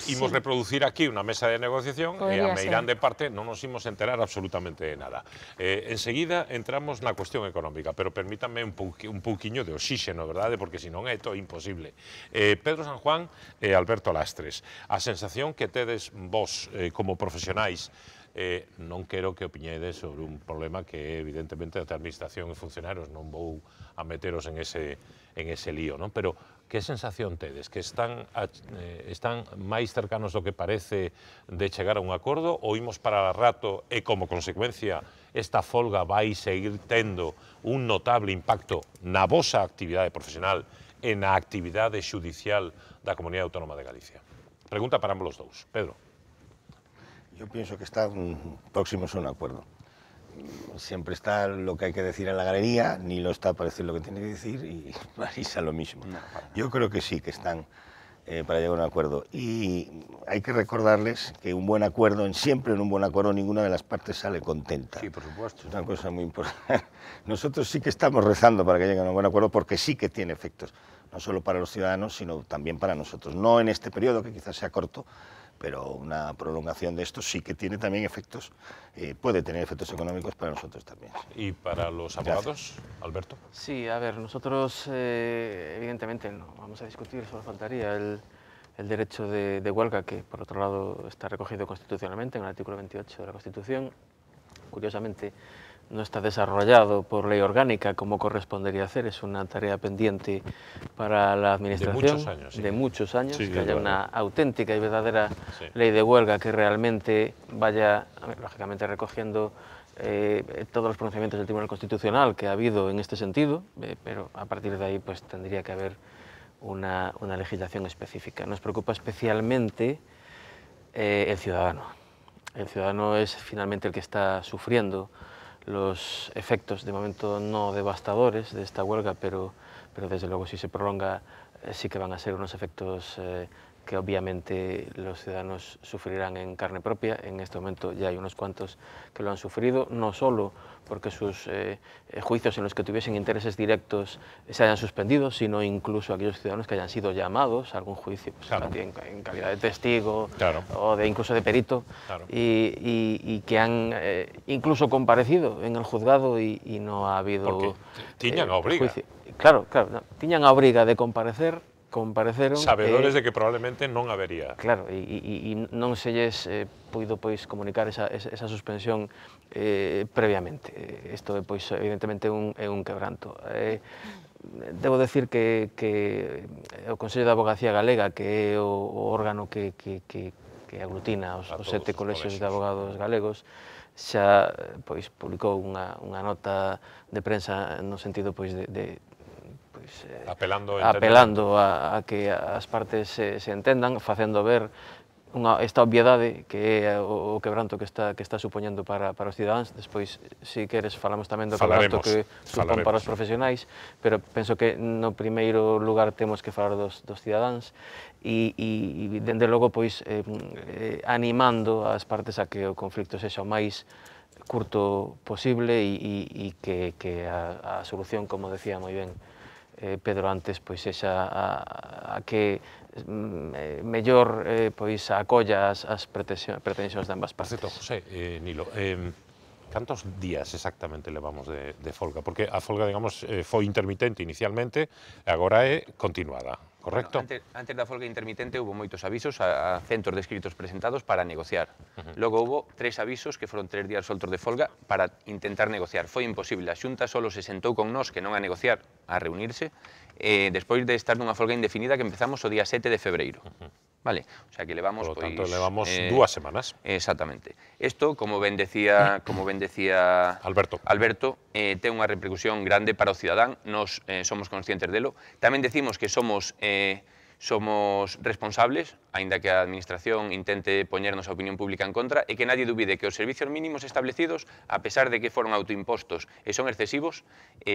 imos reproducir aquí unha mesa de negociación e a meirande parte non nos imos enterar absolutamente de nada. Enseguida entramos na cuestión económica, pero permítanme un pouquiño de oxíxeno, verdade? Porque senón é todo imposible. Pedro San Juan e Alberto Lastres, a sensación que tedes vos como profesionais, non quero que opiñedes sobre un problema que evidentemente da administración e funcionarios, non vou a meteros en ese lío, non? Pero que sensación tedes? Que están máis cercanos do que parece de chegar a un acordo ou imos para rato e como consecuencia esta folga vai seguir tendo un notable impacto na vosa actividade profesional e na actividade xudicial da Comunidade Autónoma de Galicia? Pregunta para ambos os dous. Pedro. Yo pienso que están próximos a un acuerdo. Siempre está lo que hay que decir en la galería, Nilo está para decir lo que tiene que decir y Marisa lo mismo. Yo creo que sí, que están para llegar a un acuerdo. Y hay que recordarles que un buen acuerdo, siempre en un buen acuerdo, ninguna de las partes sale contenta. Sí, por supuesto. Es una cosa muy importante. Nosotros sí que estamos rezando para que llegue a un buen acuerdo, porque sí que tiene efectos, no solo para los ciudadanos, sino también para nosotros. No en este periodo, que quizás sea corto, pero una prolongación de esto sí que tiene también efectos, puede tener efectos económicos para nosotros también. ¿Y para los abogados, gracias, Alberto? Sí, a ver, nosotros evidentemente no vamos a discutir, solo faltaría el derecho de huelga, que por otro lado está recogido constitucionalmente en el artículo 28 de la Constitución. Curiosamente, no está desarrollado por ley orgánica como correspondería hacer, es una tarea pendiente para la Administración. De muchos años. Sí. De muchos años, sí, que haya una auténtica y verdadera ley de huelga que realmente vaya, lógicamente, recogiendo todos los pronunciamientos del Tribunal Constitucional que ha habido en este sentido, pero a partir de ahí pues tendría que haber una legislación específica. Nos preocupa especialmente el ciudadano. El ciudadano es finalmente el que está sufriendo los efectos, de momento no devastadores, de esta huelga, pero desde luego si se prolonga sí que van a ser unos efectos que obviamente los ciudadanos sufrirán en carne propia. En este momento ya hay unos cuantos que lo han sufrido, no solo porque sus juicios en los que tuviesen intereses directos se hayan suspendido, sino incluso aquellos ciudadanos que hayan sido llamados a algún juicio, pues, claro, en calidad de testigo, claro, o incluso de perito, claro, y que han incluso comparecido en el juzgado y no ha habido tiñan a obriga. Juicio. Claro, no, tiñan a obriga de compareceron sabedores de que probablemente non habería. Claro, e non se lles puido pois comunicar esa suspensión previamente. Isto é pois evidentemente é un quebranto. Debo decir que o Consello de Abogacía Galega, que é o órgano que aglutina os 7 colexios de abogados galegos, xa pois publicou unha nota de prensa no sentido pois de apelando a que as partes se entendan, facendo ver esta obviedade que é o quebranto que está supoñendo para os cidadáns. Despois, se queres, falamos tamén do quebranto que supón para os profesionais, pero penso que no primeiro lugar temos que falar dos cidadáns e dende logo, pois, animando as partes a que o conflicto sexa o máis curto posible e que a solución, como decía moi ben Pedro antes, pois sexa a que mellor pois acolla as pretensións de ambas partes. Por certo, José, Nilo, cantos días exactamente levamos de folga? Porque a folga, digamos, foi intermitente inicialmente, agora é continuada, correcto? Bueno, antes da folga intermitente houve moitos avisos a centos de escritos presentados para negociar. Logo houve 3 avisos que foron 3 días soltos de folga para intentar negociar. Foi imposible, a Xunta solo se sentou con nós, que non a negociar, a reunirse, despois de estar nunha folga indefinida que empezamos o día 7 de febreiro. Vale, o sea que levamos... Por lo tanto, levamos 2 semanas. Exactamente. Isto, como ben decía Alberto, ten unha repercusión grande para o cidadán, nos somos conscientes delo. Tamén decimos que somos responsables, aínda que a Administración intente poñernos a opinión pública en contra, e que nadie dubide que os servicios mínimos establecidos, a pesar de que foron autoimpostos e son excesivos,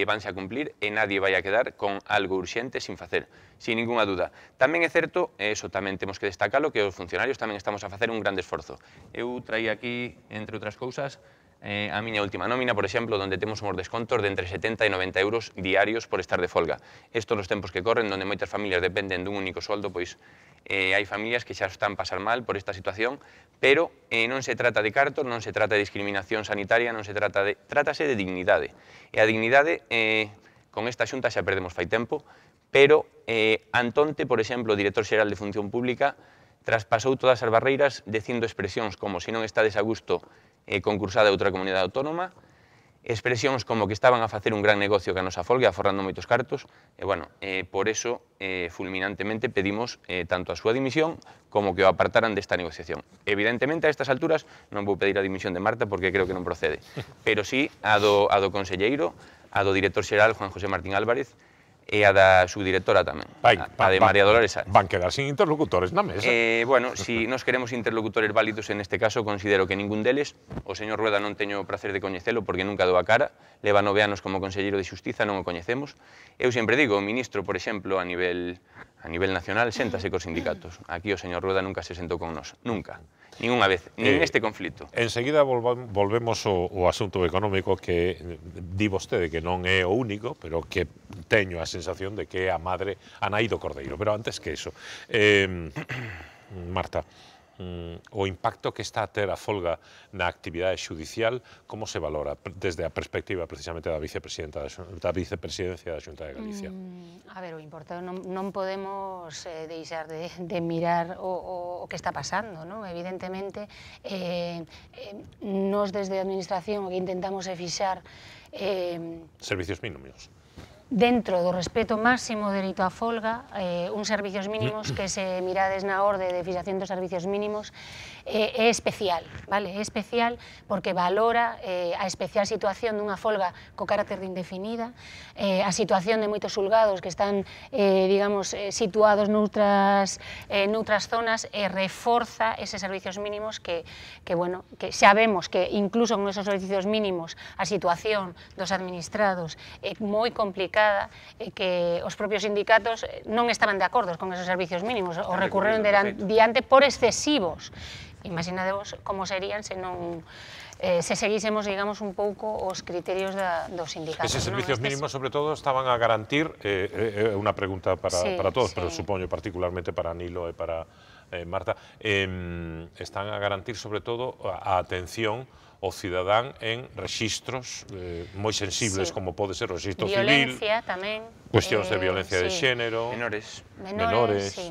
vanse a cumplir e nadie vai a quedar con algo urxente sin facer, sin ninguna duda. Tamén é certo, e eso tamén temos que destacalo, que os funcionarios tamén estamos a facer un grande esforzo. Eu traía aquí, entre outras cousas, a miña última nómina, por exemplo, onde temos uns descontos de entre 70 e 90 euros diarios por estar de folga. Estos nos tempos que corren, onde moitas familias dependen dun único soldo, pois hai familias que xa están a pasar mal por esta situación, pero non se trata de cartos, non se trata de discriminación sanitaria, trátase de dignidade. E a dignidade, con esta xunta xa perdemos fai tempo, pero Antonte, por exemplo, o director xeral de Función Pública, traspasou todas as barreiras dicindo expresións como se non estades a gusto concursada de outra comunidade autónoma, expresións como que estaban a facer un gran negocio que a nosa folga, aforrando moitos cartos, e, bueno, por eso, fulminantemente, pedimos tanto a súa dimisión como que o apartaran desta negociación. Evidentemente, a estas alturas, non vou pedir a dimisión de Marta porque creo que non procede, pero sí a do conselleiro, a do director xeral, Juan José Martín Álvarez, e a da subdirectora tamén, a de María Dolores Sáenz. Van quedar sin interlocutores na mesa. Bueno, si nos queremos interlocutores válidos en este caso, considero que ningún deles, o señor Rueda non teño o placer de coñecelo porque nunca dou a cara, leva 9 anos como conselleiro de Xustiza, non o coñecemos. Eu sempre digo, o ministro, por exemplo, a nivel nacional, séntase cos sindicatos. Aquí o señor Rueda nunca se sentou con nós, nunca. Ninguna vez, nin este conflito. Enseguida volvemos ao asunto económico que di vostede que non é o único, pero que teño a sensación de que é a madre Anaído Cordeiro. Pero antes que eso, Marta, o impacto que está a ter a folga na actividade xudicial, como se valora desde a perspectiva precisamente da vicepresidencia da Xunta de Galicia? A ver, o importante, non podemos deixar de mirar o que está pasando, non? Evidentemente, nos desde a Administración o que intentamos é fixar servicios mínimos. Dentro do respeto máximo do dereito á folga, uns servicios mínimos que se mirades na orde de fixación dos servicios mínimos é especial, vale? É especial porque valora a especial situación dunha folga co carácter de indefinida, a situación de moitos xulgados que están, digamos, situados noutras zonas e reforza eses servicios mínimos que sabemos que incluso con esos servicios mínimos a situación dos administrados é moi complicada e que os propios sindicatos non estaban de acordo con esos servicios mínimos, o recurreron diante por excesivos. Imaginadevos como serían se non se seguísemos, digamos, un pouco os criterios dos sindicatos. Eses servicios mínimos, sobre todo, estaban a garantir, unha pregunta para todos, pero supoño particularmente para Nilo e para Marta, están a garantir, sobre todo, a atención o cidadán en rexistros moi sensibles, como pode ser o rexistro civil, violencia tamén, cuestións de violencia de xénero, menores,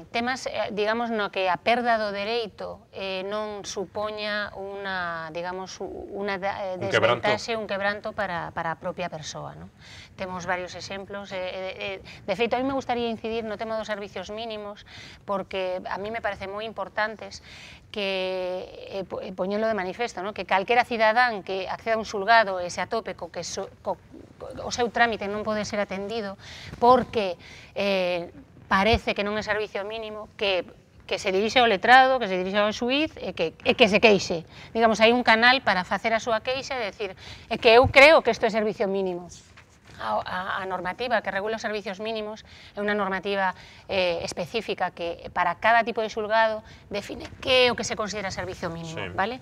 temas, digamos, no que a perda do dereito non supoña unha, digamos, unha desventaxe, un quebranto para a propia persoa, non? Temos varios exemplos, de feito, a mí me gustaría incidir no tema dos servicios mínimos, porque a mí me parece moi importantes que poñelo de manifesto, que calquera cidadán que acceda a un xulgado e se atope co que o seu trámite non pode ser atendido porque parece que non é servicio mínimo, que se dirixe ao letrado, que se dirixe ao xuíz e que se queixe. Digamos, hai un canal para facer a súa queixa e decir que eu creo que isto é servicio mínimo. A normativa que regula os servicios mínimos é unha normativa específica que para cada tipo de xulgado define que é o que se considera servicio mínimo, vale?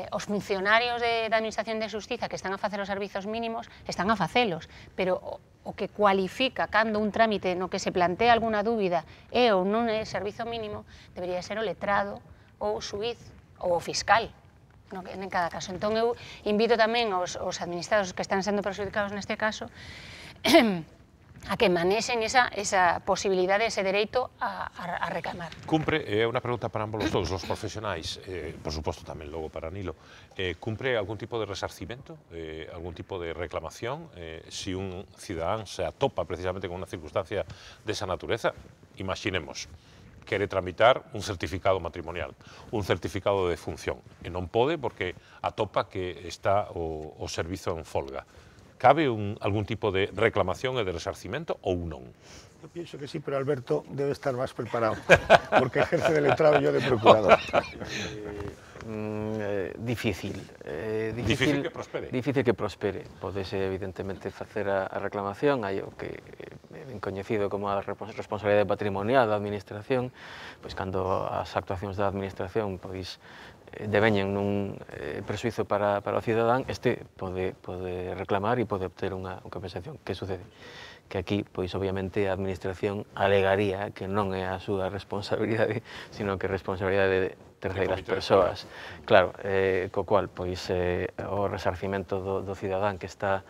Os funcionarios da Administración de Xustiza que están a facer os servicios mínimos están a facelos, pero o que cualifica cando un trámite no que se plantea alguna dúbida é ou non é servicio mínimo debería ser o letrado ou o xuíz ou o fiscal en cada caso. Entón eu invito tamén aos administrados que están sendo perxudicados neste caso a que manexen esa posibilidade, ese dereito a reclamar. Cumpre, é unha pregunta para ambos todos os profesionais, por suposto tamén logo para Nilo, cumpre algún tipo de resarcimento, algún tipo de reclamación, si un cidadán se atopa precisamente con unha circunstancia desa natureza? Imaginemos, quere tramitar un certificado matrimonial, un certificado de función, e non pode porque atopa que está o servizo en folga. Cabe algún tipo de reclamación e de resarcimento ou non? Yo pienso que sí, pero Alberto debe estar más preparado, porque ejerce de letrado y yo de procurador. Difícil. Difícil que prospere. Difícil que prospere. Podese, evidentemente, facer a reclamación, hai o que é ben coñecido como a responsabilidade patrimonial da Administración, pois cando as actuacións da Administración pois deveñen nun presuizo para o cidadán, este pode reclamar e pode obter unha compensación. Que sucede? Que aquí, pois, obviamente, a Administración alegaría que non é a súa responsabilidade, sino que é responsabilidade de terceiras persoas. Claro, co cual, pois, o resarcimento do cidadán que está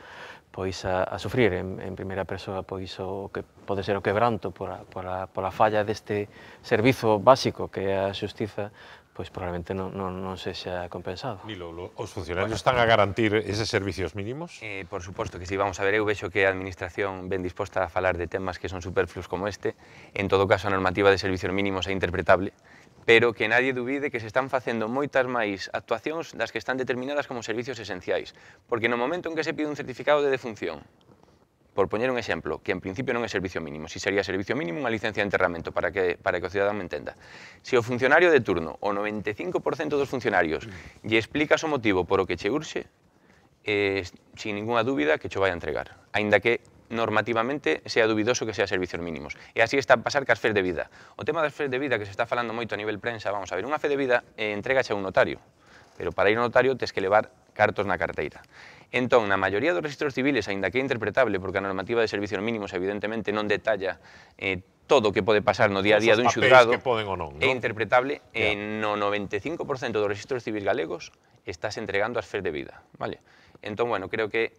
pois a sufrir en primeira persoa pois o que pode ser o quebranto pola falla deste servizo básico que é a xustiza, pois probablemente non sexa compensado. Nilo, os funcionarios están a garantir eses servicios mínimos? Por suposto que sí, vamos a ver, eu vexo que a Administración ben disposta a falar de temas que son superfluos como este, en todo caso a normativa de servicios mínimos é interpretable, pero que nadie dubide que se están facendo moitas máis actuacións das que están determinadas como servicios esenciais, porque no momento en que se pide un certificado de defunción, por poñer un exemplo, que en principio non é servicio mínimo, si sería servicio mínimo unha licencia de enterramento, para que o cidadán me entenda. Se o funcionario de turno, o 95% dos funcionarios, lle explicas o motivo por o que che urxe, sin ninguna dúbida que cho vai a entregar, aínda que normativamente sea dubidoso que sea servicios mínimos. E así está a pasar cas fes de vida. O tema das fes de vida que se está falando moito a nivel prensa, vamos a ver, unha fe de vida entregaxe a un notario, pero para ir ao notario tes que levar cartos na carteira. Entón, na maioría dos registros civiles, aínda que é interpretable, porque a normativa de servicios mínimos evidentemente non detalla todo o que pode pasar no día a día dun xulgado, é interpretable, no 95% dos registros civis galegos estás entregando as fes de vida. Entón, bueno, creo que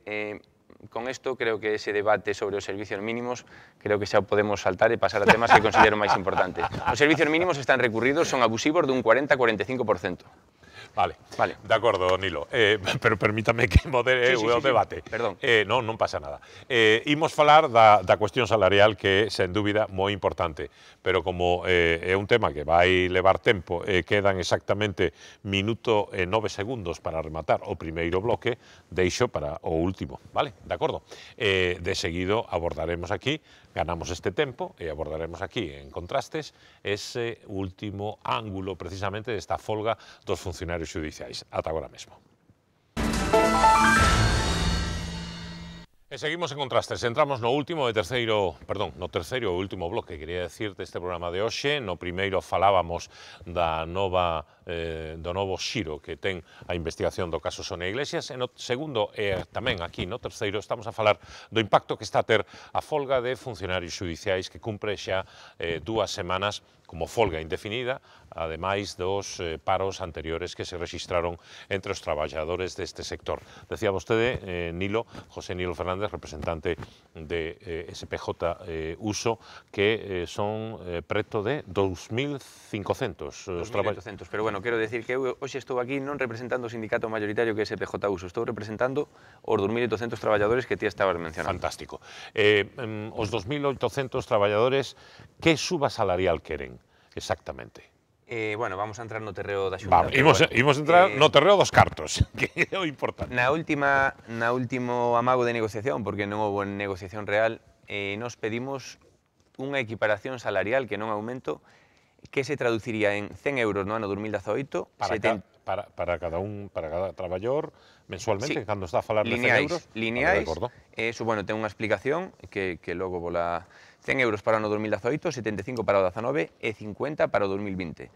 con isto, creo que ese debate sobre os servicios mínimos, creo que xa podemos saltar e pasar a temas que considero máis importantes. Os servicios mínimos están recurridos, son abusivos dun 40-45%. Vale, de acordo, Nilo, pero permítame que modere o debate. Perdón. Non pasa nada. Imos falar da cuestión salarial que é, sen dúbida, moi importante, pero como é un tema que vai levar tempo, quedan exactamente minuto e 9 segundos para rematar o primeiro bloque, deixo para o último, vale? De acordo. De seguido abordaremos aquí, ganamos este tempo e abordaremos aquí, en contrastes, ese último ángulo precisamente desta folga dos funcionarios judiciais. Ata agora mesmo. E seguimos en contrastes, entramos no terceiro e último bloque, quería decir, deste programa de hoxe. No primeiro falábamos do novo xiro que ten a investigación do caso Sonia Iglesias, e no segundo, e tamén aquí no terceiro, estamos a falar do impacto que está a ter a folga de funcionarios judiciais que cumpre xa 2 semanas como folga indefinida, ademais dos paros anteriores que se registraron entre os traballadores deste sector. Decía vostede, José Nilo Fernández, representante de SPJ Uso, que son preto de 2.500 2.800, pero bueno, quero decir que eu hoxe estou aquí non representando o sindicato mayoritario que é SPJ Uso, estou representando os 2.800 traballadores que ti estabas mencionando. Fantástico. Os 2.800 traballadores, que suba salarial queren exactamente? Bueno, vamos a entrar no terreo da Xunta. Imos entrar no terreo dos cartos, que é o importante. Na último amago de negociación, porque non houve negociación real, nos pedimos unha equiparación salarial que non aumento, que se traduciría en 100 euros no ano 2018 para cada traballador mensualmente, cando está a falar de 100 euros. Lineais, eso, bueno, ten unha explicación que logo vola 100 euros para o ano 2018, 75 para o 19 e 50 para o 2020.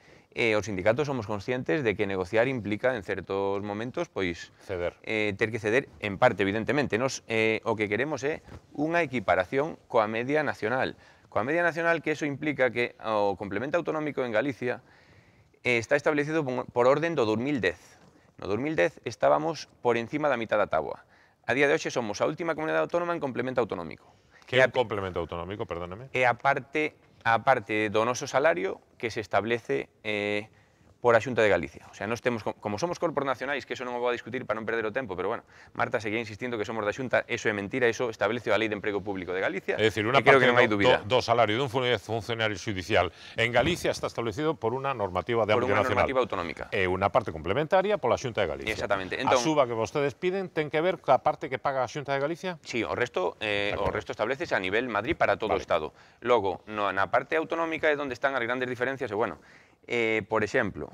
Os sindicatos somos conscientes de que negociar implica, en certos momentos, pois ter que ceder, en parte, evidentemente. Nos o que queremos é unha equiparación coa media nacional. Coa media nacional, que eso implica que o complemento autonómico en Galicia está establecido por orden do 2010. No 2010 estábamos por encima da mitad da táboa. A día de hoxe somos a última comunidade autónoma en complemento autonómico. Que é un complemento autonómico, perdóneme? É a parte do noso salario que se establece por a Xunta de Galicia. O sea, nós temos, como somos corpos nacionais, que eso non o vou a discutir para non perder o tempo, pero bueno, Marta seguía insistindo que somos da Xunta, eso é mentira, eso establece a Lei de Emprego Público de Galicia, é dicir, unha parte do salario dun funcionario judicial en Galicia está establecido por unha normativa de ámbito nacional. Por unha normativa autonómica. E unha parte complementaria pola Xunta de Galicia. Exactamente. A suba que vostedes piden ten que ver coa parte que paga a Xunta de Galicia? Sí, o resto establecese a nivel Madrid para todo o Estado. Logo, na parte autonómica é onde están as grandes diferencias, e bueno, por exemplo,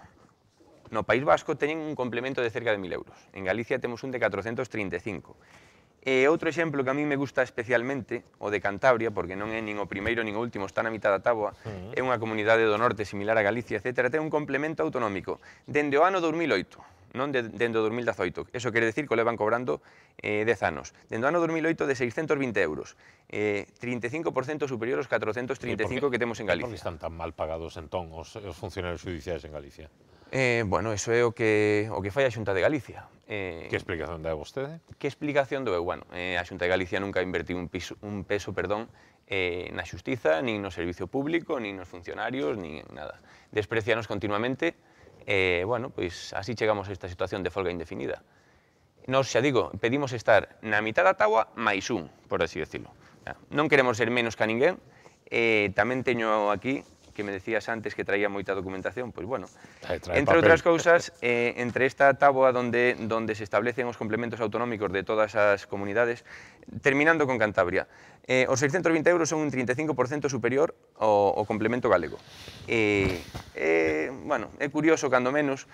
no País Vasco teñen un complemento de cerca de 1.000 euros. En Galicia temos un de 435. Outro exemplo que a mí me gusta especialmente, o de Cantabria, porque non é nin o primeiro nin o último, está na mitad da táboa, é unha comunidade do norte similar a Galicia, etc. Ten un complemento autonómico dende o ano 2008, non dende o 2018. Eso quere decir que o levan cobrando 10 anos. Dende o ano 2008 de 620 euros, 35% superior aos 435 que temos en Galicia. Por que están tan mal pagados entón os funcionarios judiciais en Galicia? Bueno, eso é o que fai a Xunta de Galicia. Que explicación dá vostede? Que explicación dou? Bueno, a Xunta de Galicia nunca invertiu un peso na xustiza, nin no servicio público, nin nos funcionarios, nin nada. Desprecianos continuamente, bueno, pois así chegamos a esta situación de folga indefinida. Nos, xa digo, pedimos estar na mitad da táboa máis un, por así decirlo. Non queremos ser menos que a ninguén, tamén teño aquí que me decías antes que traía moita documentación, pois bueno, entre outras cousas, entre esta táboa onde se establecen os complementos autonómicos de todas as comunidades, terminando con Cantabria, os 620 euros son un 35% superior ao complemento galego. Bueno, é curioso, cando menos,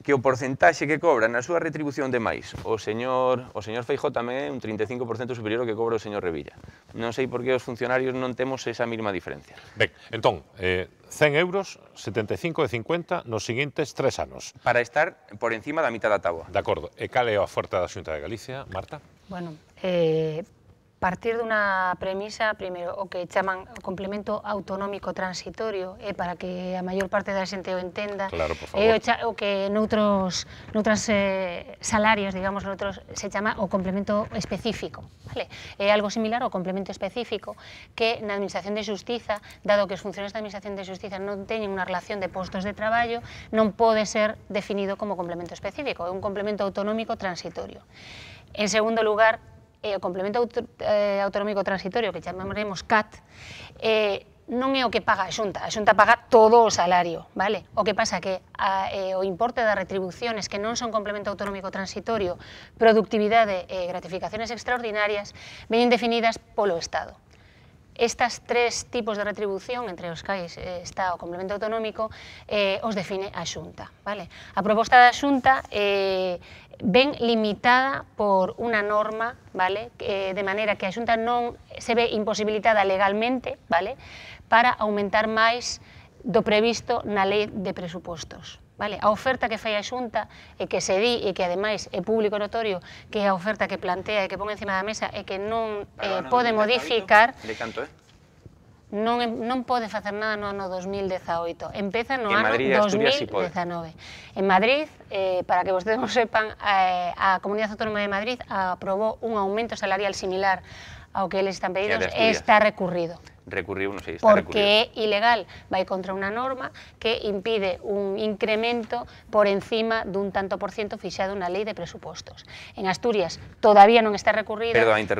que o porcentaxe que cobra na súa retribución de máis o señor Feijóo tamén é un 35% superior ao que cobra o señor Revilla. Non sei por que os funcionarios non temos esa mínima diferencia. Ben, entón, 100 euros, 75 e 50 nos seguintes 3 anos. Para estar por encima da mitad da táboa. De acordo. E cal é a oferta da Xunta de Galicia, Marta? Bueno, partir dunha premisa, primeiro, o que chaman o complemento autonómico transitorio, para que a maior parte da xente o entenda, claro, por favor. O que noutros salarios, digamos, noutros se chama o complemento específico, vale? É algo similar ao complemento específico que na Administración de Xustiza, dado que os funcionarios da Administración de Xustiza non teñen unha relación de postos de traballo, non pode ser definido como complemento específico, é un complemento autonómico transitorio. En segundo lugar, o complemento autonómico transitorio, que chamaremos CAT, non é o que paga a Xunta paga todo o salario, vale? O que pasa que o importe das retribuciones que non son complemento autonómico transitorio, productividade e gratificaciones extraordinarias, veñen definidas polo Estado. Estas tres tipos de retribución, entre os cais está o complemento autonómico, os define a Xunta, vale? A proposta da Xunta ven limitada por unha norma, vale? De maneira que a Xunta non se ve imposibilitada legalmente, vale? Para aumentar máis do previsto na lei de presupostos. Vale? A oferta que fai a Xunta e que se di e que ademais é público notorio que é a oferta que plantea e que pon encima da mesa e que non pode modificar, non pode facer nada no ano 2018, empeza no ano 2019. En Madrid, para que vostedes non sepan, a Comunidade Autónoma de Madrid aprobou un aumento salarial similar ao que eles están pedidos e está recurrido. Recurriu, non sei, está recurrido. Porque é ilegal, vai contra unha norma que impide un incremento por encima dun tanto por ciento fixado na lei de presupostos. En Asturias todavía non está recurrida,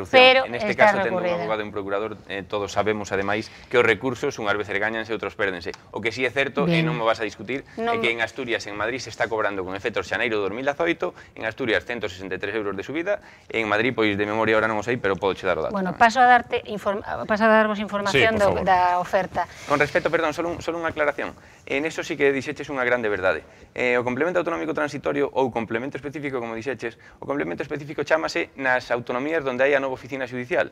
pero en este caso, tendo un abogado e un procurador, todos sabemos, ademais, que os recursos unhas veces gañanse e outros pérdense. O que si é certo, e non me vas a discutir, é que en Asturias, en Madrid, se está cobrando con efectos xaneiro de 2018, en Asturias 163 euros de subida, e en Madrid, pois de memoria ahora non o sei, pero podo che dar o dato. Bueno, paso a darvos información da oferta. Con respecto, perdón, solo unha aclaración. En eso sí que dixeches unha grande verdade. O complemento autonómico transitorio ou complemento específico, como dixeches, o complemento específico chámase nas autonomías onde hai a nova oficina judicial.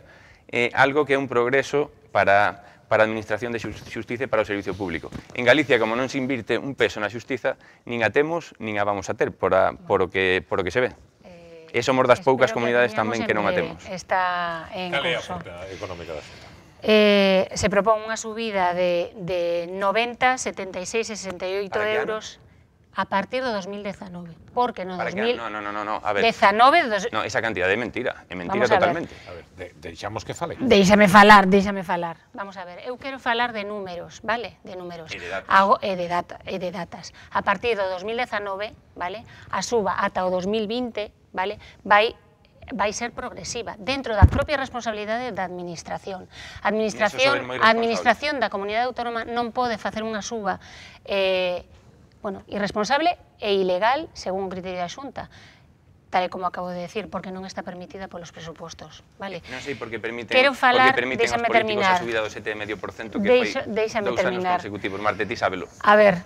Algo que é un progreso para a Administración de Xustiza e para o Servicio Público. En Galicia, como non se invirte un peso na xustiza, nin a temos, nin a vamos a ter, por o que se ve. E somos das poucas comunidades tamén que non a temos. Está en curso. Cal é a oferta económica da Xunta? Se propón unha subida de 90, 76 e 68 euros a partir do 2019. Porque no 2019... No, a ver. 19... No, esa cantidad é mentira totalmente. A ver, deixamos que fale. Déixame falar. Vamos a ver, eu quero falar de números, vale? De números. E de datas. A partir do 2019, vale? A suba ata o 2020, vale? Vai ser progresiva, dentro da propia responsabilidade da Administración. A Administración da Comunidade Autónoma non pode facer unha suba irresponsable e ilegal, según o criterio da Xunta, tal como acabo de decir, porque non está permitida polos presupostos, vale? Non sei por que permiten aos políticos a subida do 7,5% que foi 2 anos consecutivos. Marte, ti sábelo. A ver,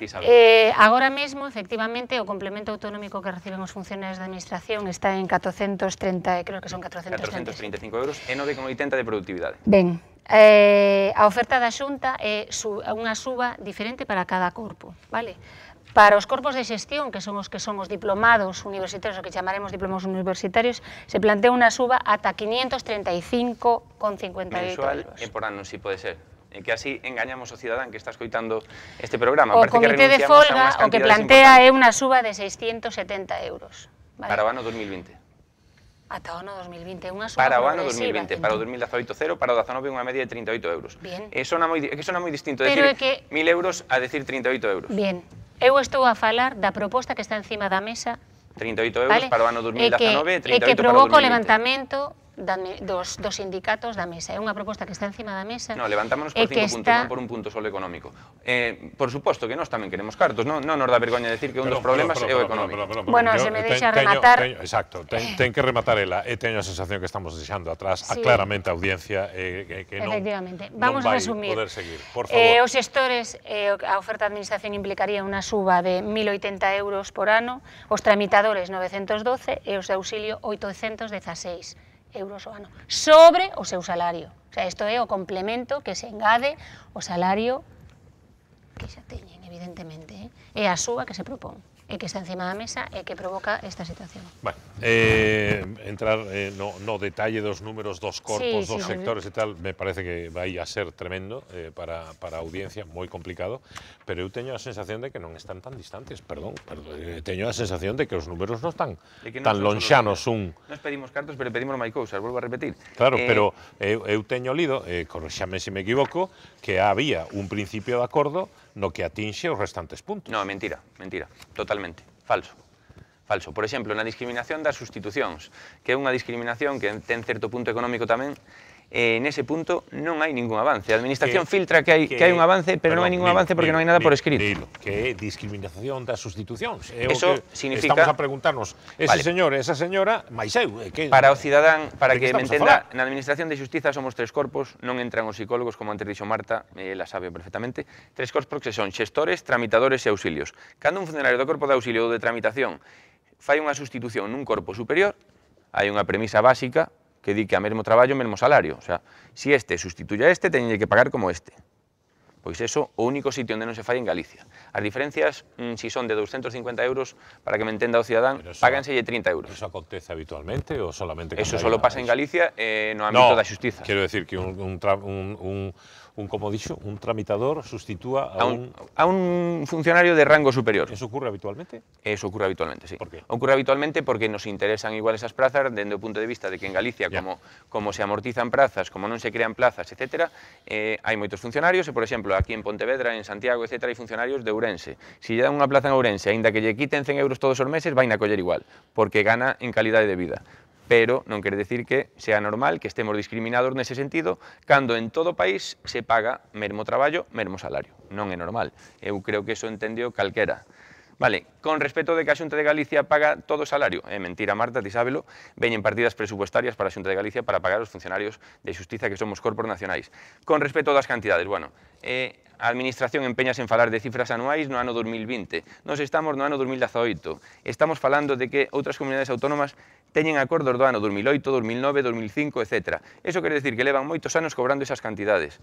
agora mesmo, efectivamente, o complemento autonómico que reciben os funcionarios da Administración está en 430, creo que son 435 euros, e 9,80 de productividade. Ben, a oferta da Xunta é unha suba diferente para cada corpo, vale? Para os corpos de xestión, que son os diplomados universitarios, o que chamaremos diplomados universitarios, se plantea unha suba ata 535,58 mensual euros. E por ano, si pode ser. E que así engañamos o cidadán que está escoitando este programa. O comité de folga o que plantea é unha suba de 670 euros. Para o ano 2020. Ata o ano 2020, unha suba para o ano 2020, para o 2018 cero, para o 19 unha media de 38 euros. Bien. Sona moi distinto decir 1.000 euros a decir 38 euros. Bien. Eu estou a falar da proposta que está encima da mesa, 38 euros para o ano 2019, 38 para o 2020. E que provoca o levantamento dos sindicatos da mesa. É unha proposta que está encima da mesa. No, levantámonos por 5 puntos, non por un punto solo económico. Por suposto que nós tamén queremos cartos, non nos dá vergoña decir que un dos problemas é o económico. Bueno, se me deixa rematar... Exacto, ten que rematar ela, e teño a sensación que estamos deixando atrás claramente a audiencia que non vai poder seguir. Por favor. Os xestores, a oferta de administración implicaría unha suba de 1.080 euros por ano, os tramitadores 912 e os de auxilio 816 euros ao ano, sobre o seu salario. O sea, isto é o complemento que se engade o salario que xa teñen, evidentemente, é a suba que se propón, e que está encima da mesa e que provoca esta situación. Bueno, entrar no detalle dos números dos corpos, dos sectores e tal, me parece que vai a ser tremendo para a audiencia, moi complicado, pero eu teño a sensación de que non están tan distantes, perdón, teño a sensación de que os números non están tan lonxanos Nos pedimos cartos, pero pedimos máis cousas, volvo a repetir. Claro, pero eu teño lido, correxame se me equivoco, que había un principio de acordo no que atinxe os restantes puntos. No, mentira, totalmente, falso. Por exemplo, na discriminación das sustitucións, que é unha discriminación que ten certo punto económico tamén, nese punto non hai ningún avance. A administración filtra que hai un avance, pero non hai ningún avance porque non hai nada por escrito. Que é discriminación das sustitucións. Eso significa... Estamos a preguntarnos, ese señor, esa señora, máis eu. Para o cidadán, para que me entenda, na administración de xustiza somos 3 corpos, non entran os psicólogos, como antes dixo Marta, ela sabe perfectamente, 3 corpos que son xestores, tramitadores e auxilios. Cando un funcionario do corpo de auxilio ou de tramitación fai unha sustitución nun corpo superior, hai unha premisa básica que di que a mesmo traballo, mesmo salario. O sea, se este sustituye a este, teñen que pagar como este. Pois eso, o único sitio onde non se fai en Galicia. As diferencias, si son de 250 euros, para que me entenda o cidadán, páganselle 30 euros. Eso acontece habitualmente ou solamente... Eso solo pasa en Galicia no ámbito da xustiza. Quero decir que como dixo, un tramitador sustitúa a un funcionario de rango superior. Eso ocurre habitualmente? Eso ocurre habitualmente, sí. Por qué? Ocurre habitualmente porque nos interesan igual esas plazas dende o punto de vista de que en Galicia, como se amortizan plazas, como non se crean plazas, etc., hai moitos funcionarios, e, por exemplo, aquí en Pontevedra, en Santiago, etc., hai funcionarios de Ourense. Se lle dan unha plaza en Ourense, aínda que lle quiten 100 euros todos os meses, vai na coller igual, porque gana en calidade de vida. Pero non quere decir que sea normal que estemos discriminados nese sentido cando en todo o país se paga mesmo traballo, mesmo salario. Non é normal. Eu creo que eso entendeu calquera. Vale, con respecto de que a Xunta de Galicia paga todo o salario, é mentira, Marta, ti sábelo, veñen partidas presupuestarias para a Xunta de Galicia para pagar os funcionarios de xustiza que somos corpos nacionais. Con respecto das cantidades, bueno, a Administración empeñase en falar de cifras anuais no ano 2020. Nos estamos no ano 2018. Estamos falando de que outras comunidades autónomas teñen acordos do ano 2008, 2009, 2005, etc. Eso quere decir que levan moitos anos cobrando esas cantidades.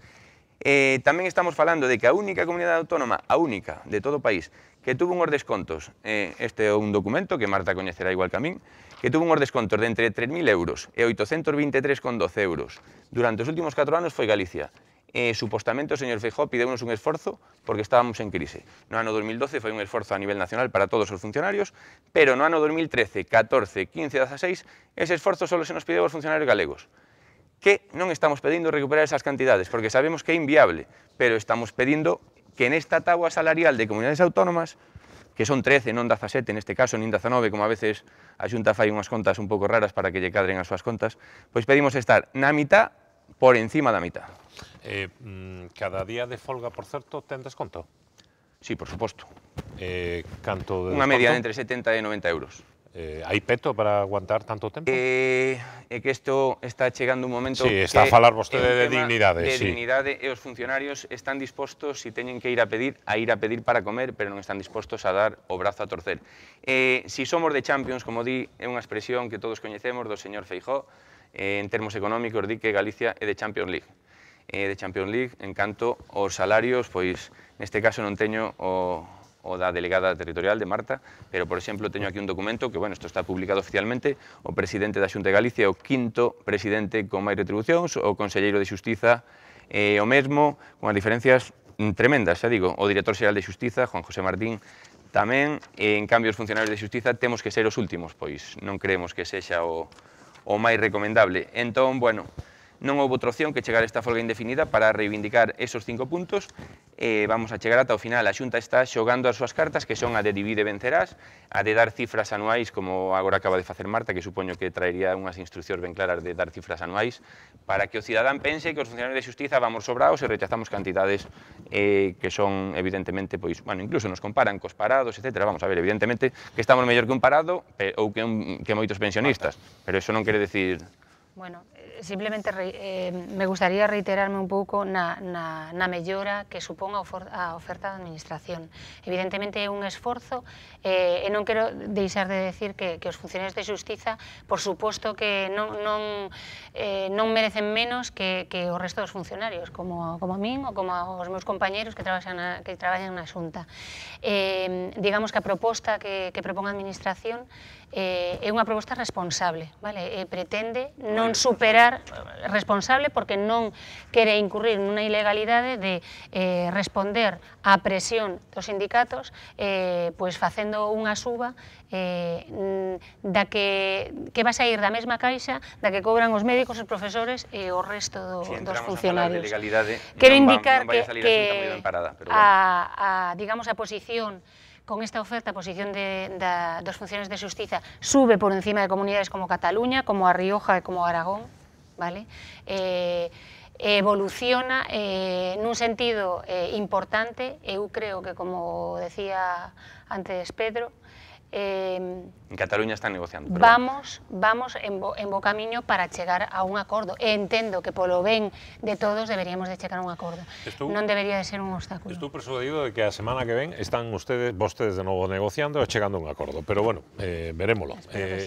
Tamén estamos falando de que a única comunidade autónoma, a única de todo o país, que tuvo unhos descontos, este é un documento que Marta coñecerá igual que a min, que tuvo unhos descontos de entre 3.000 euros e 823,12 euros durante os últimos 4 anos foi Galicia. Supostamente o señor Feijóo pideunos un esforzo porque estábamos en crise. No ano 2012 foi un esforzo a nivel nacional para todos os funcionarios, pero no ano 2013, 14, 15 e 16, ese esforzo só se nos pideu aos funcionarios galegos. Que non estamos pedindo recuperar esas cantidades, porque sabemos que é inviable, pero estamos pedindo que nesta táboa salarial de comunidades autónomas, que son 13, non 17 neste caso, nin 19, como a veces a Xunta fai unhas contas un pouco raras para que lle cadren as súas contas, pois pedimos estar na mitad por encima da mitad. Cada día de folga, por certo, ten desconto? Sí, por suposto. Canto de unha media de entre 70 e 90 euros. Hai peto para aguantar tanto tempo? É que isto está chegando un momento... Sí, está a falar vostede de dignidade. De dignidade, e os funcionarios están dispostos, se teñen que ir a pedir para comer, pero non están dispostos a dar o brazo a torcer. Si somos de Champions, como di, é unha expresión que todos coñecemos do señor Feijóo, en termos económicos di que Galicia é de Champions League. De Champions League, en canto aos salarios, pois neste caso non teño o da delegada territorial de Marta, pero, por exemplo, teño aquí un documento que, bueno, isto está publicado oficialmente, o presidente da Xunta de Galicia, o 5º presidente con máis retribucións, o conselleiro de Xustiza, o mesmo, con as diferencias tremendas, xa digo, o director xeral de Xustiza, Juan José Martín, tamén, en cambio, os funcionarios de Xustiza temos que ser os últimos, pois non creemos que sexa o máis recomendable. Entón, bueno, non houve outra opción que chegar a esta folga indefinida para reivindicar esos 5 puntos. Vamos a chegar ata o final. A Xunta está xogando as súas cartas, que son a de divide e vencerás, a de dar cifras anuais, como agora acaba de facer Marta, que supoño que traería unhas instruccións ben claras de dar cifras anuais, para que o cidadán pense que os funcionarios de xustiza vamos sobrados e rechazamos cantidades que son, evidentemente, pois, bueno, incluso nos comparan cos parados, etc. Vamos a ver, evidentemente, que estamos mellor que un parado ou que moitos pensionistas, pero eso non quere decir... Bueno, simplemente me gustaría reiterarme un pouco na mellora que supón a oferta da administración. Evidentemente é un esforzo e non quero deixar de decir que os funcionarios de xustiza, por suposto que non merecen menos que o resto dos funcionarios, como a min ou como aos meus compañeros que traballan na Xunta. Digamos que a proposta que propón a administración é unha proposta responsable, pretende non superar, responsable porque non quere incurrir nunha ilegalidade de responder á presión dos sindicatos pois facendo unha suba da que va a sair da mesma caixa da que cobran os médicos, os profesores e o resto dos funcionarios. Quero indicar que digamos, a posición con esta oferta, a posición dos funcionarios de xustiza sube por encima de comunidades como Cataluña, como a Rioja e como Aragón, evoluciona nun sentido importante. Eu creo que, como decía antes Pedro, en Cataluña están negociando. Vamos en bo camiño para chegar a un acordo. E entendo que polo ben de todos deberíamos de chegar a un acordo. Non debería de ser un obstáculo. Estou persuadido de que a semana que ven están vostedes de novo negociando e chegando a un acordo, pero bueno, verémolo.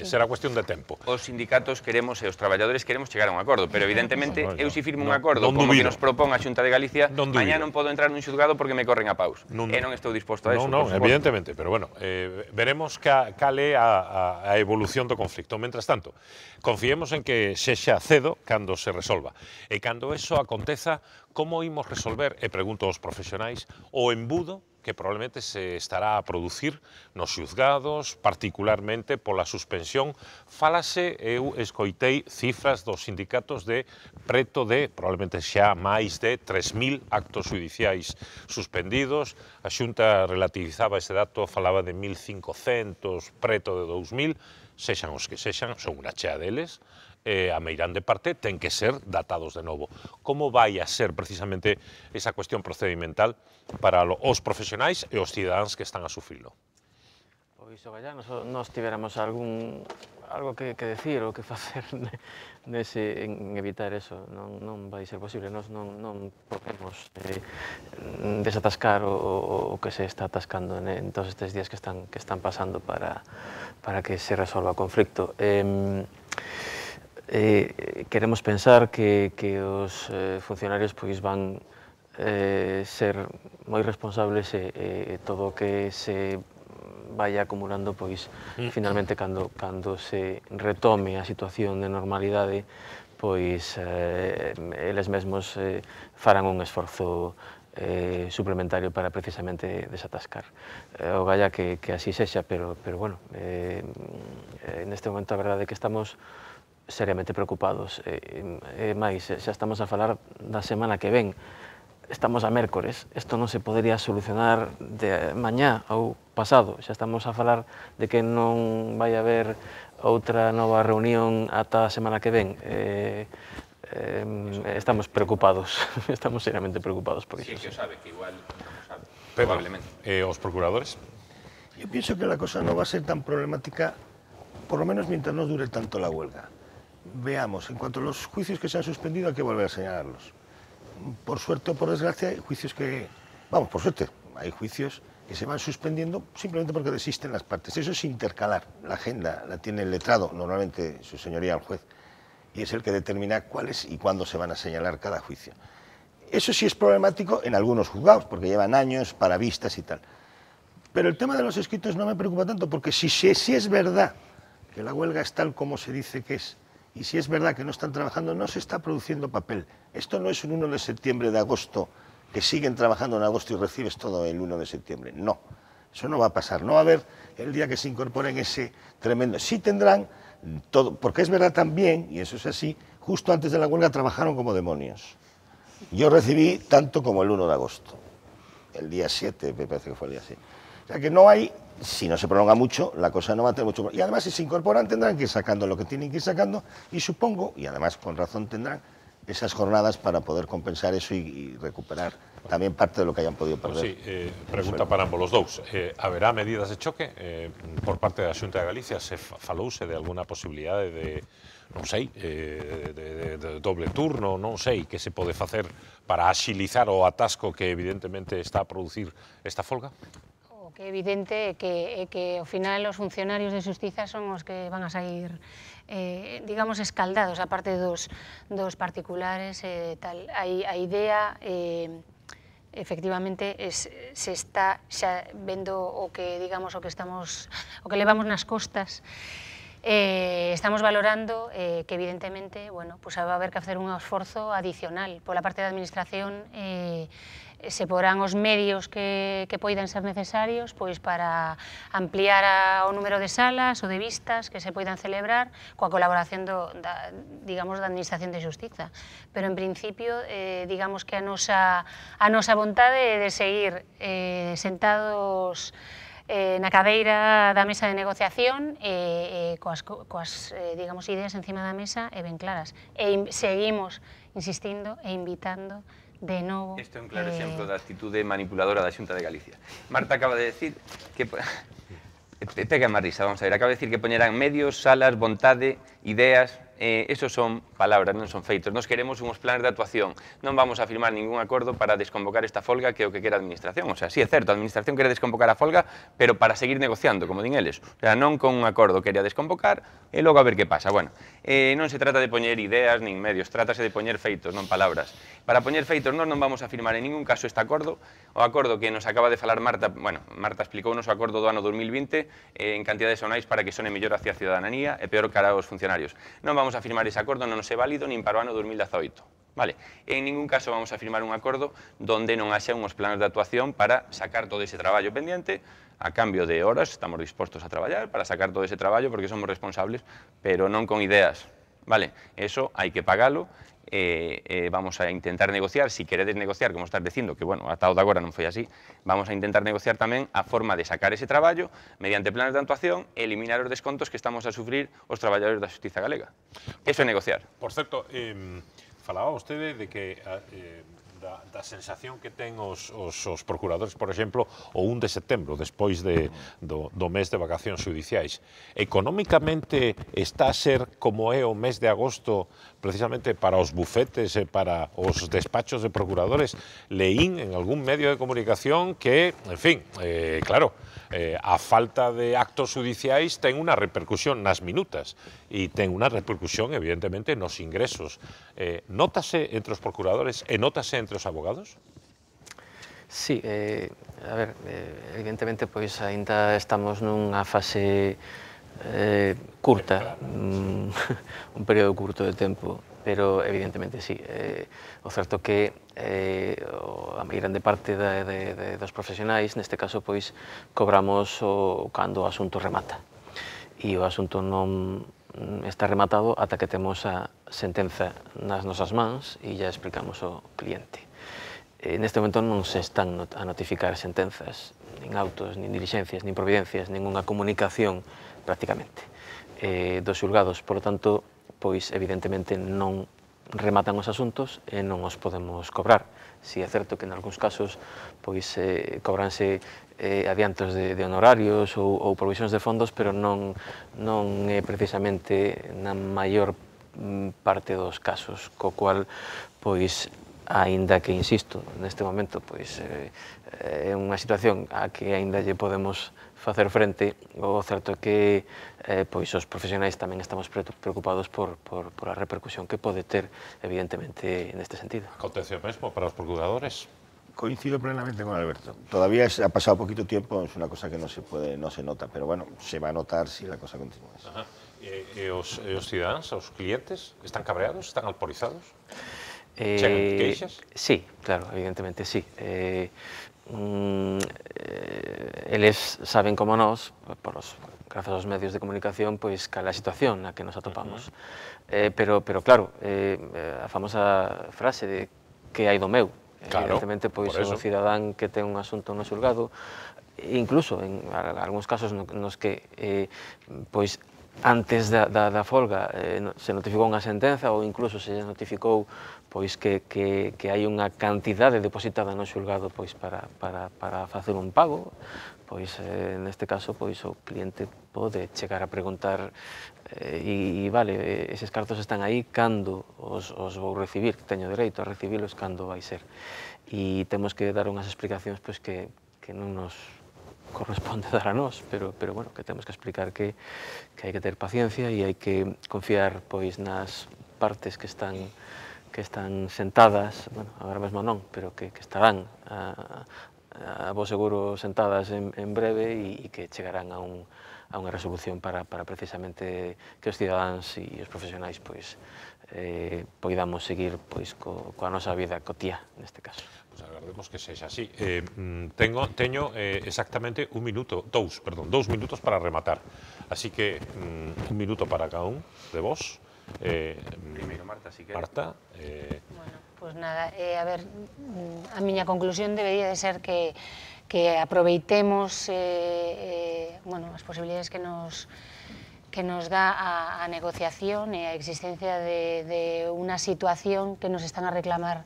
Será cuestión de tempo. Os sindicatos queremos e os traballadores queremos chegar a un acordo, pero evidentemente eu se firmo un acordo como que nos propón a Xunta de Galicia, mañá non podo entrar nun xulgado porque me corren a paus. E non estou disposto a eso. Non, evidentemente, pero bueno, veremos cal é a evolución do conflicto. Mentras tanto, confiemos en que sexa cedo cando se resolva. E cando eso aconteza, como imos resolver, e pregunto aos profesionais, o embudo que probablemente se estará a producir nos xuzgados, particularmente pola suspensión. Fálase, eu escoitei cifras dos sindicatos de preto de, probablemente xa máis de 3.000 actos judiciais suspendidos. A Xunta relativizaba ese dato, falaba de 1.500, preto de 2.000, sexan os que sexan, son unha chea deles. A meirán de parte ten que ser datados de novo. Como vai a ser precisamente esa cuestión procedimental para os profesionais e os cidadáns que están a sufrilo? Pois, ogallá, nos tiveramos algo que decir ou que facer en evitar eso. Non vai ser posible. Nos non podemos desatascar o que se está atascando en todos estes días que están pasando para que se resolva o conflicto. Queremos pensar que os funcionarios pois van ser moi responsables e todo o que se vaya acumulando pois finalmente cando se retome a situación de normalidade pois eles mesmos farán un esforzo suplementario para precisamente desatascar. Ogalla que así sexa, pero bueno, neste momento a verdade é que estamos seriamente preocupados. Mais, xa estamos a falar da semana que ven. Estamos a mércores. Isto non se podería solucionar de mañá ou pasado. Xa estamos a falar de que non vai haber outra nova reunión ata a semana que ven. Estamos preocupados. Estamos seriamente preocupados por iso. Sí, que o sabe, que igual non o sabe. Probablemente. Os procuradores? Yo pienso que la cosa no va a ser tan problemática, por lo menos mientras no dure tanto la huelga. Veamos, en cuanto a los juicios que se han suspendido hay que volver a señalarlos. Por suerte o por desgracia hay juicios que, vamos, por suerte, hay juicios que se van suspendiendo simplemente porque desisten las partes. Eso es intercalar. La agenda la tiene el letrado, normalmente su señoría el juez, y es el que determina cuáles y cuándo se van a señalar cada juicio. Eso sí es problemático en algunos juzgados, porque llevan años para vistas y tal. Pero el tema de los escritos no me preocupa tanto, porque si es verdad que la huelga es tal como se dice que es, y si es verdad que no están trabajando, no se está produciendo papel. Esto no es un 1 de septiembre, de agosto, que siguen trabajando en agosto y recibes todo el 1 de septiembre. No, eso no va a pasar. No va a haber el día que se incorporen ese tremendo. Sí tendrán porque es verdad también, y eso es así, justo antes de la huelga trabajaron como demonios. Yo recibí tanto como el 1 de agosto, el día 7, me parece que fue el día 7. O sea que no hay, si no se prolonga mucho, la cosa no va a tener mucho... Y además si se incorporan tendrán que ir sacando lo que tienen que ir sacando, y supongo, y además con razón tendrán, esas jornadas para poder compensar eso y recuperar tamén parte de lo que hayan podido perder. Pues sí, pregunta para ambos os dous. Haberá medidas de choque por parte da Xunta de Galicia? Se falouse de alguna posibilidade de, non sei, de doble turno, non sei, que se pode facer para axilizar o atasco que evidentemente está a producir esta folga? O que é evidente é que ao final os funcionarios de xustiza son os que van a sair digamos, escaldados, a parte dos particulares e tal. A idea, efectivamente, se está xa vendo o que, digamos, o que levamos nas costas. Estamos valorando que, evidentemente, bueno, pues va a haber que facer un esforzo adicional pola parte da administración. Se porán os medios que poidan ser necesarios pois para ampliar o número de salas ou de vistas que se poidan celebrar coa colaboración digamos, da Administración de Xustiza. Pero, en principio, digamos que a nosa vontade é de seguir sentados na cadeira da mesa de negociación coas digamos, ideas encima da mesa e ben claras. E seguimos insistindo e invitando de novo... Isto é un claro exemplo da actitude manipuladora da Xunta de Galicia. Marta acaba de decir que... Pega má risa, vamos a ver. Acaba de decir que poñerán medios, salas, vontade, ideas... Esos son palabras, non son feitos. Nos queremos uns planes de actuación. Non vamos a firmar ningún acordo para desconvocar esta folga, que é o que quere a Administración. O sea, sí é certo, a Administración quere desconvocar a folga, pero para seguir negociando, como din eles. O sea, non con un acordo quería desconvocar e logo a ver que pasa. Bueno, non se trata de poñer ideas nin medios, trátase de poñer feitos, non palabras. Para poñer feitos non vamos a firmar en ningún caso este acordo. O acordo que nos acaba de falar Marta, bueno, Marta explicounos o acordo do ano 2020 en cantidades sonais para que sone mellor hacia a ciudadanía e peor cara aos funcionarios. Non vamos a firmar ese acordo, non é válido nin para o ano 2018. Vale. En ningún caso vamos a firmar un acordo donde non haxa uns planos de actuación para sacar todo ese traballo pendiente. A cambio de horas estamos dispostos a traballar para sacar todo ese traballo porque somos responsables, pero non con ideas. Vale. Eso hai que pagalo. Vamos a intentar negociar, si queredes negociar, como estás dicindo, que, bueno, ata o de agora non foi así, vamos a intentar negociar tamén a forma de sacar ese traballo mediante planes de actuación e eliminar os descontos que estamos a sufrir os traballadores da Xustiza Galega. Eso é negociar. Por certo, falaba vostede de que da sensación que ten os procuradores, por exemplo, o 1 de setembro, despois do mes de vacacións judiciais. Económicamente está a ser como é o mes de agosto precisamente para os bufetes e para os despachos de procuradores? Leín en algún medio de comunicación que, en fin, claro, a falta de actos judiciais ten unha repercusión nas minutas e ten unha repercusión, evidentemente, nos ingresos. Nótase entre os procuradores e nótase entre os abogados? Sí, a ver, evidentemente, pois, ainda estamos nunha fase curta, un período curto de tempo, pero evidentemente sí. O certo que a grande parte dos profesionais, neste caso, pois, cobramos cando o asunto remata. E o asunto non está rematado ata que temos a sentenza nas nosas mans e ya explicamos ao cliente. Neste momento non se están a notificar sentenzas, nin autos, nin diligencias, nin providencias, ninguna comunicación prácticamente dos xulgados. Por lo tanto, pois evidentemente non rematan os asuntos e non os podemos cobrar. Si é certo que en algúns casos pois cobranse adiantos de honorarios ou provisións de fondos, pero non é precisamente na maior parte dos casos, co cual pois aínda que, insisto, neste momento pois é unha situación a que aínda lle podemos facer frente, o certo é que pois os profesionais tamén estamos preocupados por a repercusión que pode ter, evidentemente, neste sentido. Acontece o mesmo para os procuradores? Coincido plenamente con Alberto. Todavía ha pasado poquito tiempo, es una cosa que no se nota, pero bueno, se va a notar si la cosa continúa. E os cidadáns, os clientes, están cabreados, están alporizados? ¿Chegan queixas? Sí, claro, evidentemente sí. eles saben como nós, grazas aos medios de comunicación, pois cal é a situación na que nos atopamos. Pero claro, a famosa frase de que hai do meu, evidentemente, pois o cidadán que ten un asunto no xulgado, incluso en algúns casos nos que pois antes da folga se notificou unha sentenza ou incluso se notificou pois que hai unha cantidade depositada no xulgado pois para facer un pago, pois neste caso pois o cliente pode chegar a preguntar e vale, eses cartos están aí, cando os vou recibir, teño dereito a recibilos, cando vai ser. E temos que dar unhas explicacións pois que non nos corresponde dar a nós, pero bueno, que temos que explicar que hai que ter paciencia e hai que confiar pois nas partes que están sentadas, bueno, agora mesmo non, pero que estarán a bo seguro sentadas en breve e que chegarán a unha resolución para precisamente que os cidadáns e os profesionais pois poidamos seguir pois coa nosa vida cotiá neste caso. Pues agardemos que sexa así. Teño exactamente dous minutos para rematar. Así que un minuto para cada un de vos. Primeiro Marta, si queres. Marta. Bueno, pues nada, a ver, a miña conclusión debería de ser que aproveitemos bueno, as posibilidades que nos dá a negociación e a existencia de unha situación que nos están a reclamar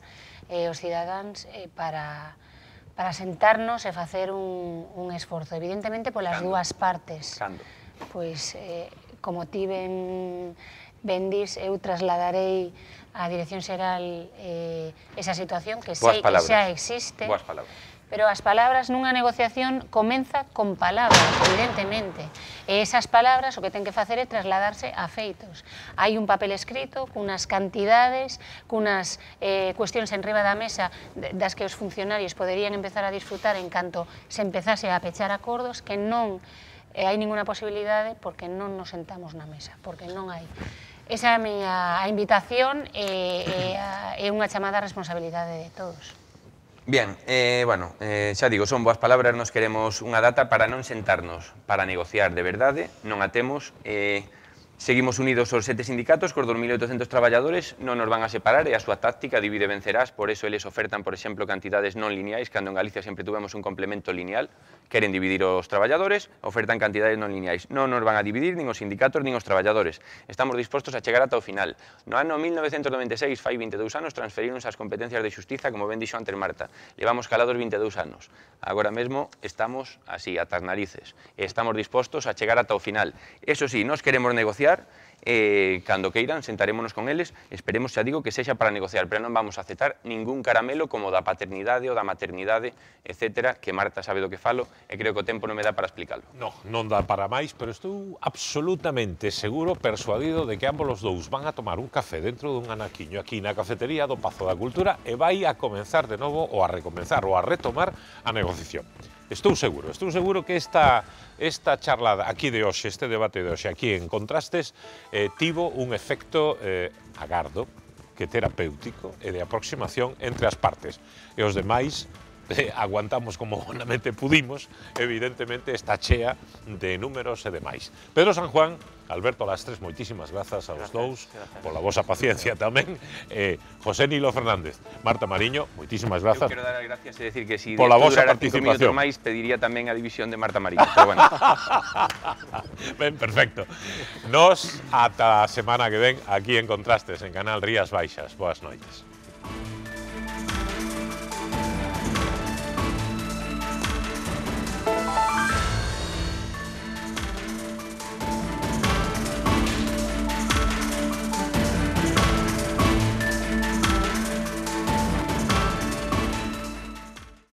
os cidadáns para sentarnos e facer un esforzo, evidentemente polas dúas partes. Cando? Pois, como ti ben dis, eu trasladarei á Dirección Xeral esa situación que sei que xa existe. Boas palabras. Pero as palabras nunha negociación comeza con palabras, evidentemente. E esas palabras o que ten que facer é trasladarse a feitos. Hai un papel escrito, cunas cantidades, cunas cuestións enriba da mesa das que os funcionarios poderían empezar a disfrutar en canto se empezase a pechar acordos, que non hai ninguna posibilidade porque non nos sentamos na mesa, porque non hai. Esa é a miña invitación e unha chamada á responsabilidade de todos. Bien, bueno, xa digo, son boas palabras, nos queremos unha data para non sentarnos, para negociar de verdade, non a temos. Seguimos unidos os 7 sindicatos, cos 2.800 traballadores, non nos van a separar, e a súa táctica divide vencerás, por eso eles ofertan, por exemplo, cantidades non lineais, cando en Galicia sempre tuvemos un complemento lineal, queren dividir os traballadores, ofertan cantidades non lineais. Non nos van a dividir nin os sindicatos nin os traballadores. Estamos dispostos a chegar ata o final. No ano 1996, fai 22 anos, transferirnos as competencias de xustiza, como ben dixo antes Marta. Levamos calados 22 anos. Agora mesmo estamos así, atas narices. E estamos dispostos a chegar ata o final. Eso sí, nos queremos negociar, cando queiran, sentarémonos con eles, esperemos, xa digo, que sexa para negociar, pero non vamos a aceptar ningún caramelo como da paternidade ou da maternidade, etcétera, que Marta sabe do que falo, e creo que o tempo non me dá para explicarlo. Non dá para máis, pero estou absolutamente seguro, persuadido, de que ambos os dous van a tomar un café dentro dun anaquiño aquí na cafetería do Pazo da Cultura e vai a comenzar de novo, ou a recomenzar, ou a retomar a negociación. Estou seguro que esta charlada aquí de hoxe, este debate de hoxe aquí en Contrastes, tivo un efecto, agardo, que terapéutico e de aproximación entre as partes. E os demais aguantamos como bonamente pudimos, evidentemente esta chea de números e demais. Pedro San Juan, Alberto Lastres, moitísimas grazas aos dous pola vosa paciencia tamén. José Nilo Fernández, Marta Mariño, moitísimas grazas. Eu quero dar as gracias e decir que se pola vosa participación máis pediría tamén a división de Marta Mariño, pero bueno. Ben, perfecto. Nos ata a semana que ven aquí en Contrastes, en Canal Rías Baixas. Boas noites.